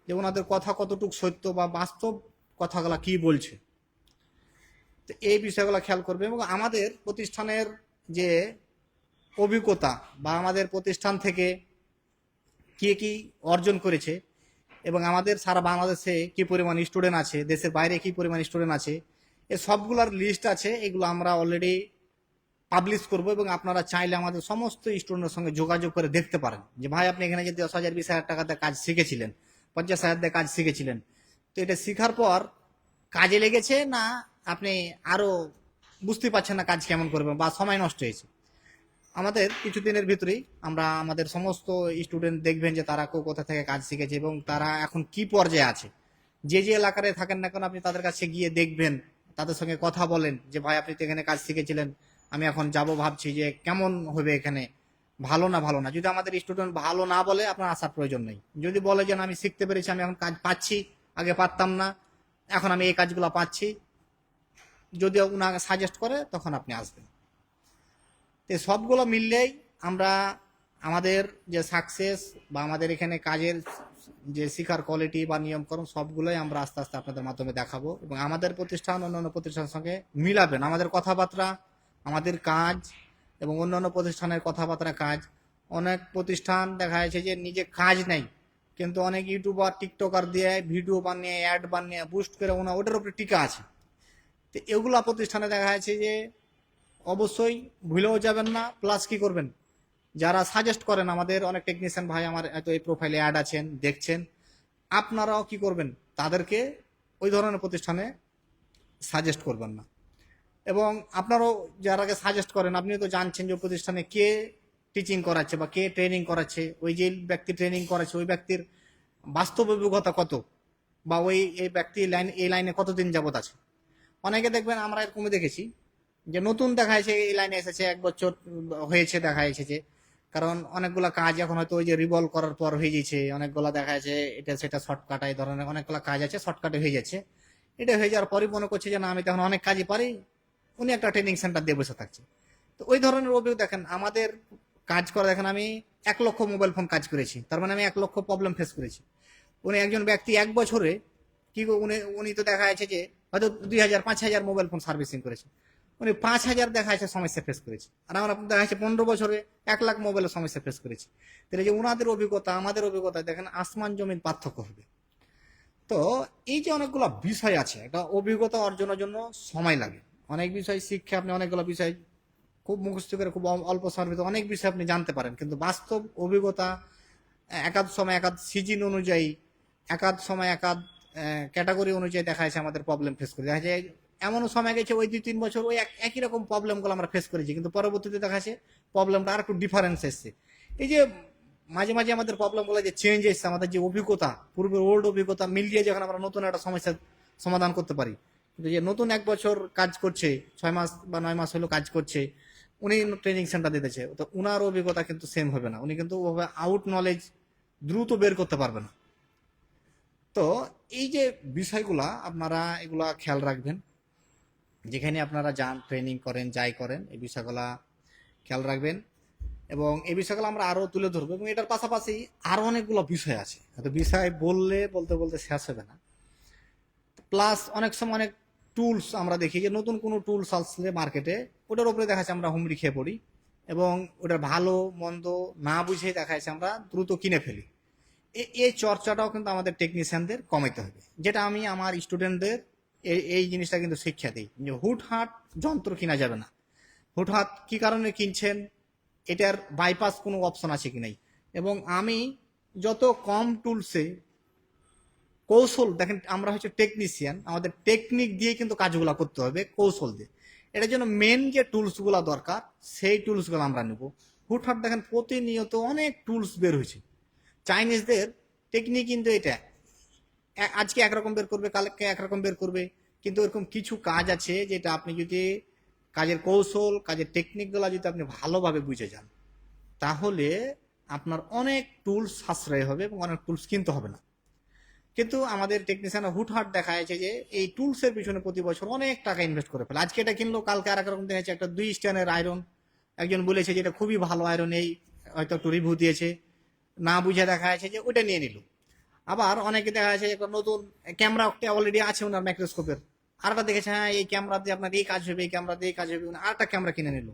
যে ওনাদের কথা কতটুকু সত্য, বা বাস্তব কথাগুলা কি বলছে। তো এই বিষয়গুলো খেয়াল করবে। এবং আমাদের প্রতিষ্ঠানের যে অভিজ্ঞতা, বা আমাদের প্রতিষ্ঠান থেকে কে কি অর্জন করেছে, এবং আমাদের সারা বাংলাদেশে কি পরিমাণ স্টুডেন্ট আছে, দেশের বাইরে কি পরিমাণ স্টুডেন্ট আছে, এ সবগুলোর লিস্ট আছে। এগুলো আমরা অলরেডি পাবলিশ করব, এবং আপনারা চাইলে আমাদের সমস্ত স্টুডেন্টের সঙ্গে যোগাযোগ করে দেখতে পারেন যে ভাই আপনি এখানে যে 10,000 20,000 টাকাতে কাজ শিখেছিলেন, 50,000 দিয়ে কাজ শিখেছিলেন, তো এটা শেখার পর কাজে লেগেছে না, আপনি আরো বুঝতে পারছেন না কাজ কেমন করবেন, বা সময় নষ্ট হয়েছে। আমাদের কিছুদিনের ভিতরেই আমরা আমাদের সমস্ত স্টুডেন্ট দেখবেন যে তারা কোথা থেকে কাজ শিখেছে, এবং তারা এখন কি পর্যায়ে আছে। যে যে এলাকায় থাকেন না কেন, আপনি তাদের কাছে গিয়ে দেখবেন, তাদের সঙ্গে কথা বলেন যে ভাই আপনি তো এখানে কাজ শিখেছিলেন, আমি এখন যাব, ভাবছি যে কেমন হবে এখানে, ভালো না ভালো না। যদি আমাদের স্টুডেন্ট ভালো না বলে, আপনার আসার প্রয়োজন নেই। যদি বলে যে আমি শিখতে পেরেছি, আমি এখন কাজ পাচ্ছি, আগে পারতাম না, এখন আমি এই কাজগুলো পাচ্ছি, যদি উনাকে সাজেস্ট করে, তখন আপনি আসবেন। তো সবগুলো মিললেই আমরা আমাদের যে সাকসেস, বা আমাদের এখানে কাজের যে শিখার কোয়ালিটি বা নিয়মকরণ, সবগুলোই আমরা আস্তে আস্তে আপনাদের মাধ্যমে দেখাবো, এবং আমাদের প্রতিষ্ঠান অন্যান্য প্রতিষ্ঠানের সঙ্গে মিলাবেন। আমাদের কথাবার্তা, আমাদের কাজ, এবং অন্যান্য প্রতিষ্ঠানের কথাবার্তা, কাজ। অনেক প্রতিষ্ঠান দেখা যাচ্ছে যে নিজে কাজ নেই, কিন্তু অনেক ইউটিউবার টিকটকার দিয়ে ভিডিও বানিয়ে, অ্যাড বানিয়ে, বুস্ট করে ওটার উপরে টিকা আছে। তো এগুলা প্রতিষ্ঠানে দেখা যাচ্ছে যে অবশ্যই ভুলেও যাবেন না। প্লাস কি করবেন, যারা সাজেস্ট করেন, আমাদের অনেক টেকনিশিয়ান ভাই আমার হয়তো এই প্রোফাইলে অ্যাড আছেন, দেখছেন, আপনারাও কি করবেন, তাদেরকে ওই ধরনের প্রতিষ্ঠানে সাজেস্ট করবেন না। এবং আপনারও যারাকে সাজেস্ট করেন, আপনি তো জানছেন যে প্রতিষ্ঠানে কে টিচিং করাচ্ছে বা কে ট্রেনিং করাচ্ছে, ওই যে ব্যক্তি ট্রেনিং করাচ্ছে ওই ব্যক্তির বাস্তব অভিজ্ঞতা কত, বা ওই এই ব্যক্তি এই লাইনে কতদিন যাবত আছে। অনেকে দেখবেন, আমরা এরকমই দেখেছি যে নতুন দেখা যাচ্ছে এই লাইনে এসেছে, 1 বছর হয়েছে দেখা এসেছে, কারণ অনেকগুলা কাজ এখন হয়তো ওই যে রিভলভ করার পর হয়ে যাচ্ছে, অনেকগুলা দেখা যাচ্ছে এটা সেটা শর্টকাট, এই ধরনের অনেকগুলা কাজ আছে শর্টকাটে হয়ে যাচ্ছে। এটা হয়ে যাওয়ার পরই মনে করছে যে না, আমি তো এখন অনেক কাজই পারি, উনি একটা ট্রেনিং সেন্টার দিয়ে বসে থাকছে। তো ওই ধরনের অভিযোগ দেখেন আমাদের কাজ করা, দেখেন আমি 1 লক্ষ মোবাইল ফোন কাজ করেছি, তার মানে আমি 1 লক্ষ প্রবলেম ফেস করেছি। উনি একজন ব্যক্তি 1 বছরে কি উনি উনি তো দেখা যাচ্ছে যে হয়তো 2,000 5,000 মোবাইল ফোন সার্ভিসিং করেছে, উনি 5,000 দেখা যাচ্ছে সমস্যা ফেস করেছে, আর আমরা দেখা যাচ্ছে 15 বছরে 1 লাখ মোবাইলের সমস্যা ফেস করেছি। তাহলে যে ওনাদের অভিজ্ঞতা আমাদের অভিজ্ঞতা দেখেন আসমান জমিন পার্থক্য হবে। তো এই যে অনেকগুলো বিষয় আছে, একটা অভিজ্ঞতা অর্জনের জন্য সময় লাগে। অনেক বিষয় শিক্ষা, আপনি অনেকগুলো বিষয় খুব মুখস্থ করে খুব অল্প সময়ের ভিতরে অনেক বিষয় আপনি জানতে পারেন, কিন্তু বাস্তব অভিজ্ঞতা একাধ সময় একাধ সিজন অনুযায়ী, একাধ সময় একাধ ক্যাটাগরি অনুযায়ী দেখা যাচ্ছে আমাদের প্রবলেম ফেস করি। দেখা যায় এমনও সময় গেছে ওই 2-3 বছর ওই একই রকম প্রবলেমগুলো আমরা ফেস করেছি, কিন্তু পরবর্তীতে দেখা যাচ্ছে প্রবলেমটা আর একটু ডিফারেন্স এসছে। এই যে মাঝে মাঝে আমাদের প্রবলেমগুলো যে চেঞ্জ এসছে, আমাদের যে অভিজ্ঞতা, পূর্বের ওল্ড অভিজ্ঞতা মিলিয়ে যখন আমরা নতুন একটা সমস্যার সমাধান করতে পারি। কিন্তু যে নতুন 1 বছর কাজ করছে, 6 মাস বা 9 মাস হলো কাজ করছে, উনি ট্রেনিং সেন্টার দিতেছে, তো উনার অভিজ্ঞতা কিন্তু সেম হবে না, উনি কিন্তু আউট নলেজ দ্রুত বের করতে পারবে না। তো এই যে বিষয়গুলা আপনারা এগুলা খেয়াল রাখবেন, যেখানে আপনারা যান ট্রেনিং করেন যাই করেন, এই বিষয়গুলা খেয়াল রাখবেন। এবং এই বিষয়গুলো আমরা আরো তুলে ধরবো, এবং এটার পাশাপাশি আরো অনেকগুলো বিষয় আছে, হয়তো বিষয় বললে বলতে বলতে শেষ হবে না। প্লাস অনেক সময় অনেক টুলস আমরা দেখি যে নতুন কোনো টুলস আসলে মার্কেটে, ওটার উপরে দেখা যাচ্ছে আমরা হুমড়ি খেয়ে পড়ি, এবং ওটার ভালো মন্দ না বুঝে দেখা যাচ্ছে আমরা দ্রুত কিনে ফেলি। এই চর্চাটাও কিন্তু আমাদের টেকনিশিয়ানদের কমাইতে হবে, যেটা আমি আমার স্টুডেন্টদের এই জিনিসটা কিন্তু শিক্ষা দিই যে হুটহাট যন্ত্র কিনা যাবে না। হুটহাট কি কারণে কিনছেন, এটার বাইপাস কোনো অপশন আছে কি নাই। এবং আমি যত কম টুলসে কৌশল, দেখেন আমরা হচ্ছে টেকনিশিয়ান, আমাদের টেকনিক দিয়ে কিন্তু কাজগুলো করতে হবে, কৌশল দিয়ে। এটার জন্য মেন যে টুলসগুলো দরকার সেই টুলসগুলো আমরা নেব। হুটহাট দেখেন প্রতিনিয়ত অনেক টুলস বের হয়েছে, চাইনিজদের টেকনিক কিন্তু এটা, আজকে একরকম বের করবে, কালকে একরকম বের করবে, কিন্তু এরকম কিছু কাজ আছে যেটা আপনি যদি কাজের কৌশল, কাজের টেকনিকগুলো যদি আপনি ভালোভাবে বুঝে যান, তাহলে আপনার অনেক টুলস সাশ্রয় হবে এবং অনেক টুলস কিনতে হবে না। কিন্তু আমাদের টেকনিশিয়ানরা হুটহাট দেখা যাচ্ছে যে এই টুলসের পিছনে প্রতি বছর অনেক টাকা ইনভেস্ট করে ফেলে, আজকে এটা কিনলো কালকে আর এক রকম দেখা যাচ্ছে একটা 2 স্ট্যান্ডের আয়রন, একজন বলেছে যে এটা খুবই ভালো আয়রন, এই হয়তো একটু রিভিউ দিয়েছে, না বুঝে দেখা যাচ্ছে যে ওটা নিয়ে নিল। আবার অনেকে দেখা যাচ্ছে একটা নতুন ক্যামেরা অলরেডি আছে ওনার মাইক্রোস্কোপের, আরেকটা দেখেছে হ্যাঁ এই ক্যামেরা দিয়ে আপনার এই কাজ হবে, এই ক্যামেরা দিয়ে এই কাজ হবে, আরেকটা ক্যামেরা কিনে নিল।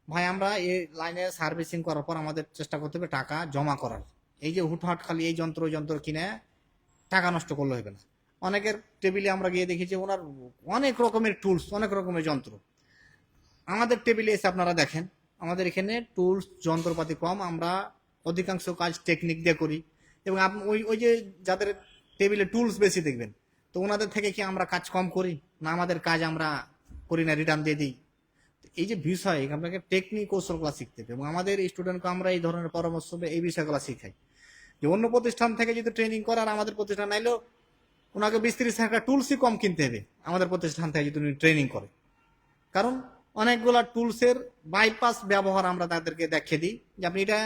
ভাই আমরা এই লাইনে সার্ভিসিং করার পর আমাদের চেষ্টা করতে হবে টাকা জমা করার। এই যে হুটহাট খালি এই যন্ত্র যন্ত্র কিনে টাকা নষ্ট করলে হবে না। অনেকের টেবিলে আমরা গিয়ে দেখি যে ওনার অনেক রকমের টুলস, অনেক রকমের যন্ত্র। আমাদের টেবিলে এসে আপনারা দেখেন আমাদের এখানে টুলস যন্ত্রপাতি কম, আমরা অধিকাংশ কাজ টেকনিক দিয়ে করি। এবং ওই ওই যে যাদের টেবিলে টুলস বেশি দেখবেন, তো ওনাদের থেকে কি আমরা কাজ কম করি না, আমাদের কাজ আমরা করি না, রিটার্ন দিয়ে দিই। এই যে বিষয়, আপনাকে টেকনিক কৌশলগুলো শিখতে হবে, এবং আমাদের স্টুডেন্টকে আমরা এই ধরনের পরামর্শ এই বিষয়গুলো শিখাই যে অন্য প্রতিষ্ঠান থেকে যদি ট্রেনিং করে আর আমাদের প্রতিষ্ঠান নাইলেও ওনাকে 20-30 টাকা টুলসই কম কিনতে হবে আমাদের প্রতিষ্ঠান থেকে যদি উনি ট্রেনিং করে। কারণ অনেকগুলা টুলসের বাইপাস ব্যবহার আমরা তাদেরকে দেখিয়ে দিই যে আপনি এটা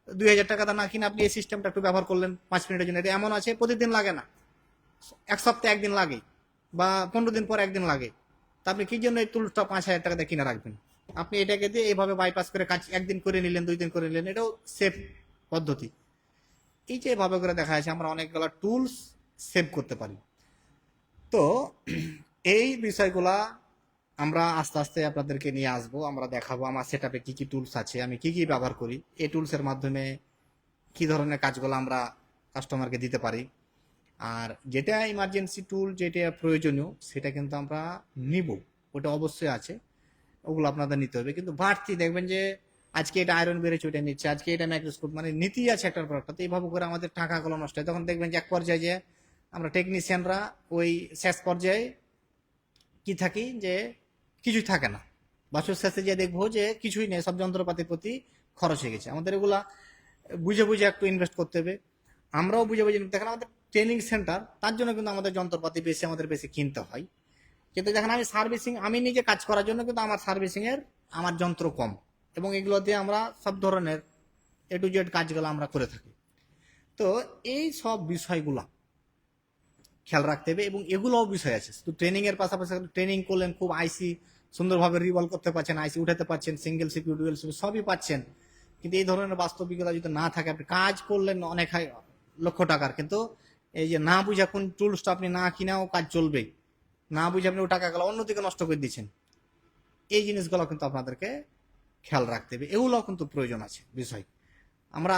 2,000 টাকা না কিনে আপনি এই সিস্টেমটা একটু ব্যবহার করলেন 5 মিনিটের জন্য, এটা এমন আছে প্রতিদিন লাগে না, 1 সপ্তাহে একদিন লাগে, বা 15 দিন পর একদিন লাগে, তা আপনি কি জন্য এই টুলসটা 5,000 টাকা দিয়ে কিনে রাখবেন। আপনি এটাকে দিয়ে এইভাবে বাইপাস করে কাজ একদিন করে নিলেন, 2 দিন করে নিলেন, এটাও সেফ পদ্ধতি। এই যে এভাবে করে দেখা যাচ্ছে আমরা অনেকগুলো টুলস সেভ করতে পারি। তো এই বিষয়গুলা আমরা আস্তে আস্তে আপনাদেরকে নিয়ে আসবো, আমরা দেখাবো আমার সেটআপে কি কি টুলস আছে, আমি কি কি ব্যবহার করি, এই টুলসের মাধ্যমে কি ধরনের কাজগুলো আমরা কাস্টমারকে দিতে পারি। আর যেটা ইমার্জেন্সি টুল, যেটা প্রয়োজনীয় সেটা কিন্তু আমরা নিব, ওটা অবশ্যই আছে, ওগুলো আপনাদের নিতে হবে। কিন্তু বাড়তি দেখবেন যে আজকে এটা আয়রন বেড়েছে ওইটা নিচ্ছে, আজকে এটা মাইক্রোস্কোপ, মানে নীতি আছে একটার পর একটা, তো এইভাবে করে আমাদের টাকাগুলো নষ্ট হয়। তখন দেখবেন যে এক পর্যায়ে যে আমরা টেকনিশিয়ানরা ওই শেষ পর্যায়ে কি থাকি যে কিছুই থাকে না, বছর শেষে যে দেখবো যে কিছুই নেই, সব যন্ত্রপাতির প্রতি খরচ হয়ে গেছে। আমাদের এগুলা বুঝে বুঝে একটু ইনভেস্ট করতে হবে। আমরাও বুঝে বুঝে, দেখেন আমাদের ট্রেনিং সেন্টার, তার জন্য কিন্তু আমাদের যন্ত্রপাতি বেশি আমাদের বেশি কিনতে হয়। কিন্তু দেখেন আমি সার্ভিসিং, আমি নিজে কাজ করার জন্য কিন্তু আমার সার্ভিসিং এর আমার যন্ত্র কম, এবং এগুলো দিয়ে আমরা সব ধরনের এ টু জেড কাজগুলো আমরা করে থাকি। তো এই সব বিষয়গুলা খেয়াল রাখতে হবে, এবং এগুলোও বিষয় আছে। শুধু ট্রেনিং এর পাশাপাশি ট্রেনিং করলেন, খুব আইসি সুন্দরভাবে রিভলভ করতে পারছেন, আইসি উঠাতে পারছেন, সিঙ্গেল সিপিউ ডুয়েল সিপিউ সবই পাচ্ছেন, কিন্তু এই ধরনের বাস্তবিকতা যদি না থাকে, আপনি কাজ করলেন অনেক লক্ষ টাকার, কিন্তু এই যে না বুঝে কোন টুলসটা আপনি না কিনাও কাজ চলবে, না বুঝে আপনি ওই টাকাগুলো অন্যদিকে নষ্ট করে দিচ্ছেন, এই জিনিসগুলো কিন্তু আপনাদেরকে খেয়াল রাখতে হবে। এগুলোও কিন্তু প্রয়োজন আছে বিষয়। আমরা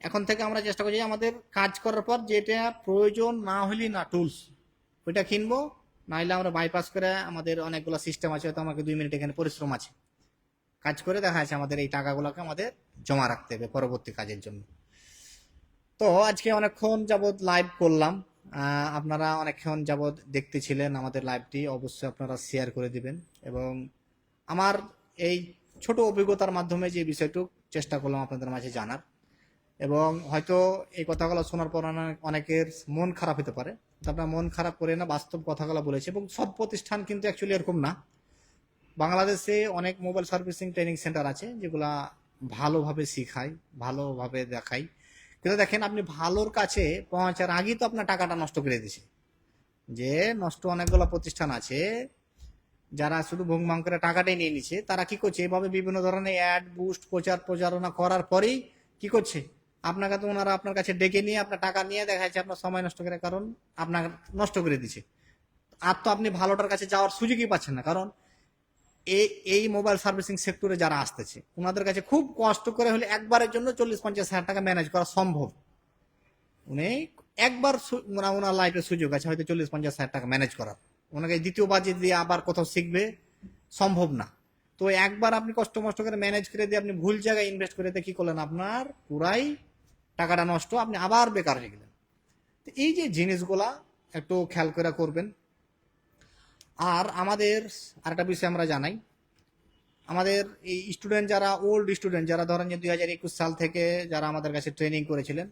এখন থেকে আমরা চেষ্টা করছি আমাদের কাজ করার পর যেটা প্রয়োজন না হলে না টুলস ওইটা কিনবো, না হলে আমরা বাইপাস করে, আমাদের অনেকগুলো সিস্টেম আছে, হয়তো আমাকে 2 মিনিট এখানে পরিশ্রম আছে, কাজ করে দেখা যাচ্ছে আমাদের এই টাকাগুলোকে আমাদের জমা রাখতে হবে পরবর্তী কাজের জন্য। তো আজকে অনেকক্ষণ যাবৎ লাইভ করলাম, আপনারা অনেকক্ষণ যাবৎ দেখতেছিলেন আমাদের লাইভটি, অবশ্যই আপনারা শেয়ার করে দিবেন, এবং আমার এই ছোট অভিজ্ঞতার মাধ্যমে যে বিষয়টুকু চেষ্টা করলাম আপনাদের মাঝে জানার, এবং হয়তো এই কথাগুলো শোনার পর অনেকের মন খারাপ হতে পারে, তো আপনার মন খারাপ করে না, বাস্তব কথাগুলো বলেছে, এবং সব প্রতিষ্ঠান কিন্তু অ্যাকচুয়ালি এরকম না। বাংলাদেশে অনেক মোবাইল সার্ভিসিং ট্রেনিং সেন্টার আছে যেগুলা ভালোভাবে শিখায়, ভালোভাবে দেখায়, কিন্তু দেখেন আপনি ভালোর কাছে পৌঁছার আগেই তো আপনার টাকাটা নষ্ট করে দিছে। যে নষ্ট অনেকগুলো প্রতিষ্ঠান আছে যারা শুধু ভুংভাং করে টাকাটাই নিয়ে নিচ্ছে, তারা কি করছে, এভাবে বিভিন্ন ধরনের অ্যাড বুস্ট প্রচারণা করার পরেই কি করছে, আপনাকে তো ওনারা আপনার কাছে ডেকে নিয়ে আপনার টাকা নিয়ে দেখা যাচ্ছে আপনার সময় নষ্ট করে, কারণ আপনার নষ্ট করে দিচ্ছে। আর তো আপনি ভালোটার কাছে যাওয়ার সুযোগই পাচ্ছেন না, কারণ এই এই মোবাইল সার্ভিসিং সেক্টরে যারা আসতেছে ওনাদের কাছে খুব কষ্ট করে হলে একবারের জন্য 40-50 হাজার টাকা ম্যানেজ করা সম্ভব। উনি একবার ওনার লাইফে সুযোগ আছে হয়তো 40-50 হাজার টাকা ম্যানেজ করার, ওনাকে দ্বিতীয়বার যে দিয়ে আবার কোথাও শিখবে সম্ভব না। তো একবার আপনি কষ্ট মষ্ট করে ম্যানেজ করে দিয়ে আপনি ভুল জায়গায় ইনভেস্ট করে দিয়ে কি করলেন, আপনার পুরাই টাকাটা নষ্ট, আপনি আবার বেকার হয়ে গেলেন। তো এই যে জিনিসগুলা একটু খেয়াল করে করবেন। আর আমাদের আরেকটা বিষয় আমরা জানাই, আমাদের এই স্টুডেন্ট যারা ওল্ড স্টুডেন্ট, যারা ধরেন যে 2021 সাল থেকে যারা আমাদের কাছে ট্রেনিং করেছিলেন,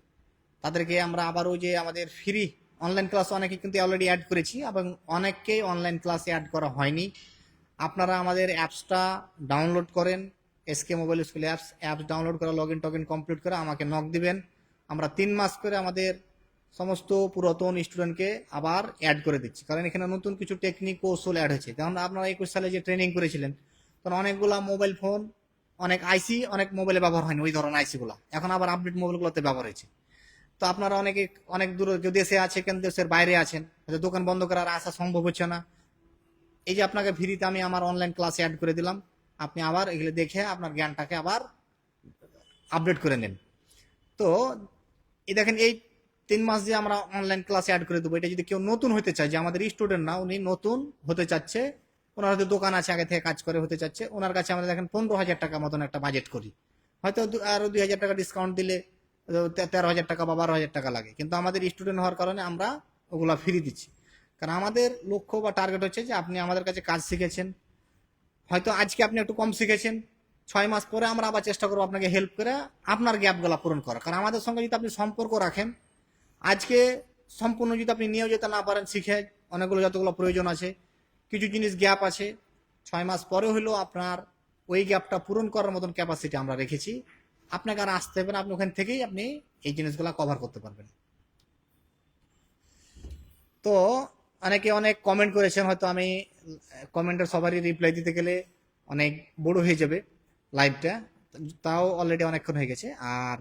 তাদেরকে আমরা আবারও যে আমাদের ফ্রি অনলাইন ক্লাস অনেকে কিন্তু অলরেডি অ্যাড করেছি, এবং অনেককেই অনলাইন ক্লাসে অ্যাড করা হয়নি। আপনারা আমাদের অ্যাপসটা ডাউনলোড করেন, SK mobile school apps download করে লগ ইন টগিন কমপ্লিট করে আমাকে নক দিবেন। আমরা 3 মাস করে আমাদের সমস্ত পুরাতন স্টুডেন্টকে আবার অ্যাড করে দিচ্ছি, কারণ এখানে নতুন কিছু টেকনিক কৌশল অ্যাড হয়েছে। যেমন আপনারা 21 সালে যে ট্রেনিং করেছিলেন, তখন অনেকগুলা মোবাইল ফোন, অনেক আইসি, অনেক মোবাইলে ব্যবহার হয়নি ওই ধরনের আইসিগুলো, এখন আবার আপডেট মোবাইলগুলোতে ব্যবহার হয়েছে। তো আপনারা অনেকে অনেক দূর দেশে আছে, কেন দেশের বাইরে আছেন, হয়তো দোকান বন্ধ করার আসা সম্ভব হচ্ছে না, এই যে আপনাকে ফ্রিতে আমি আমার অনলাইন ক্লাসে অ্যাড করে দিলাম, আপনি আবার এগুলো দেখে আপনার জ্ঞানটাকে আবার আপডেট করে নেন। তো এই দেখেন এই 3 মাস যে আমরা অনলাইন ক্লাসে অ্যাড করে দেবো, এটা যদি কেউ নতুন হতে চায়, যে আমাদের স্টুডেন্ট না, উনি নতুন হতে চাচ্ছে, ওনার হয়তো দোকান আছে আগে থেকে কাজ করে হতে চাচ্ছে, ওনার কাছে আমরা দেখেন 15,000 টাকা মতন একটা বাজেট করি, হয়তো আরো 2,000 টাকা ডিসকাউন্ট দিলে 13,000 টাকা বা 12,000 টাকা লাগে, কিন্তু আমাদের স্টুডেন্ট হওয়ার কারণে আমরা ওগুলা ফ্রি দিচ্ছি। কারণ আমাদের লক্ষ্য বা টার্গেট হচ্ছে যে আপনি আমাদের কাছে কাজ শিখেছেন, হয়তো আজকে আপনি একটু কম শিখেছেন, 6 মাস পরে আমরা আবার চেষ্টা করবো আপনাকে হেল্প করে আপনার গ্যাপগুলো পূরণ করা। কারণ আমাদের সঙ্গে যদি আপনি সম্পর্ক রাখেন, আজকে সম্পূর্ণ যদি আপনি নিয়েও যেতে না পারেন শিখে, অনেকগুলো যতগুলো প্রয়োজন আছে, কিছু জিনিস গ্যাপ আছে, 6 মাস পরে হলেও আপনার ওই গ্যাপটা পূরণ করার মতন ক্যাপাসিটি আমরা রেখেছি। আপনাকে আর আসতে হবে না, আপনি ওখান থেকেই আপনি এই জিনিসগুলো কভার করতে পারবেন। তো অনেকে অনেক কমেন্ট করেছেন, হয়তো আমি কমেন্টের সবারই রিপ্লাই দিতে গেলে অনেক বড় হয়ে যাবে লাইভটা, তাও অলরেডি অনেকক্ষণ হয়ে গেছে। আর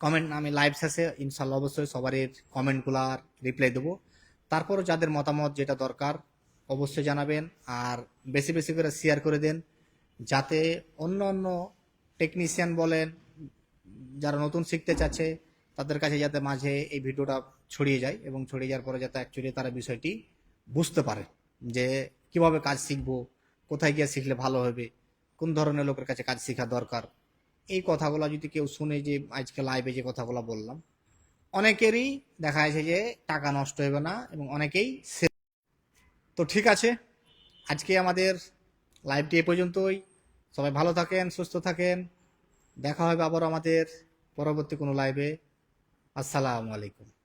কমেন্ট আমি লাইভ শেষে ইনশাল্লাহ অবশ্যই সবারই কমেন্টগুলার রিপ্লাই দেবো। তারপরও যাদের মতামত যেটা দরকার অবশ্যই জানাবেন, আর বেশি বেশি করে শেয়ার করে দেন, যাতে অন্য অন্য টেকনিশিয়ান বলেন যারা নতুন শিখতে চাচ্ছে তাদের কাছে যাতে মাঝে এই ভিডিওটা ছড়িয়ে যায়, এবং ছড়িয়ে যাওয়ার পরে যাতে অ্যাকচুয়ালি তারা বিষয়টি বুঝতে পারে যে কিভাবে কাজ শিখবো, কোথায় গিয়ে শিখলে ভালো হবে, কোন ধরনের লোকের কাছে কাজ শেখা দরকার। এই কথাগুলো যদি কেউ শুনে, যে আজকে লাইভে যে কথাগুলো বললাম, অনেকেরই দেখা যাচ্ছে যে টাকা নষ্ট হবে না এবং অনেকেই তো ঠিক আছে, আজকে আমাদের লাইভটি এ পর্যন্তই। সবাই ভালো থাকেন, সুস্থ থাকেন। দেখা হবে আবার আমাদের পরবর্তী কোনো লাইভে। আসসালামু আলাইকুম।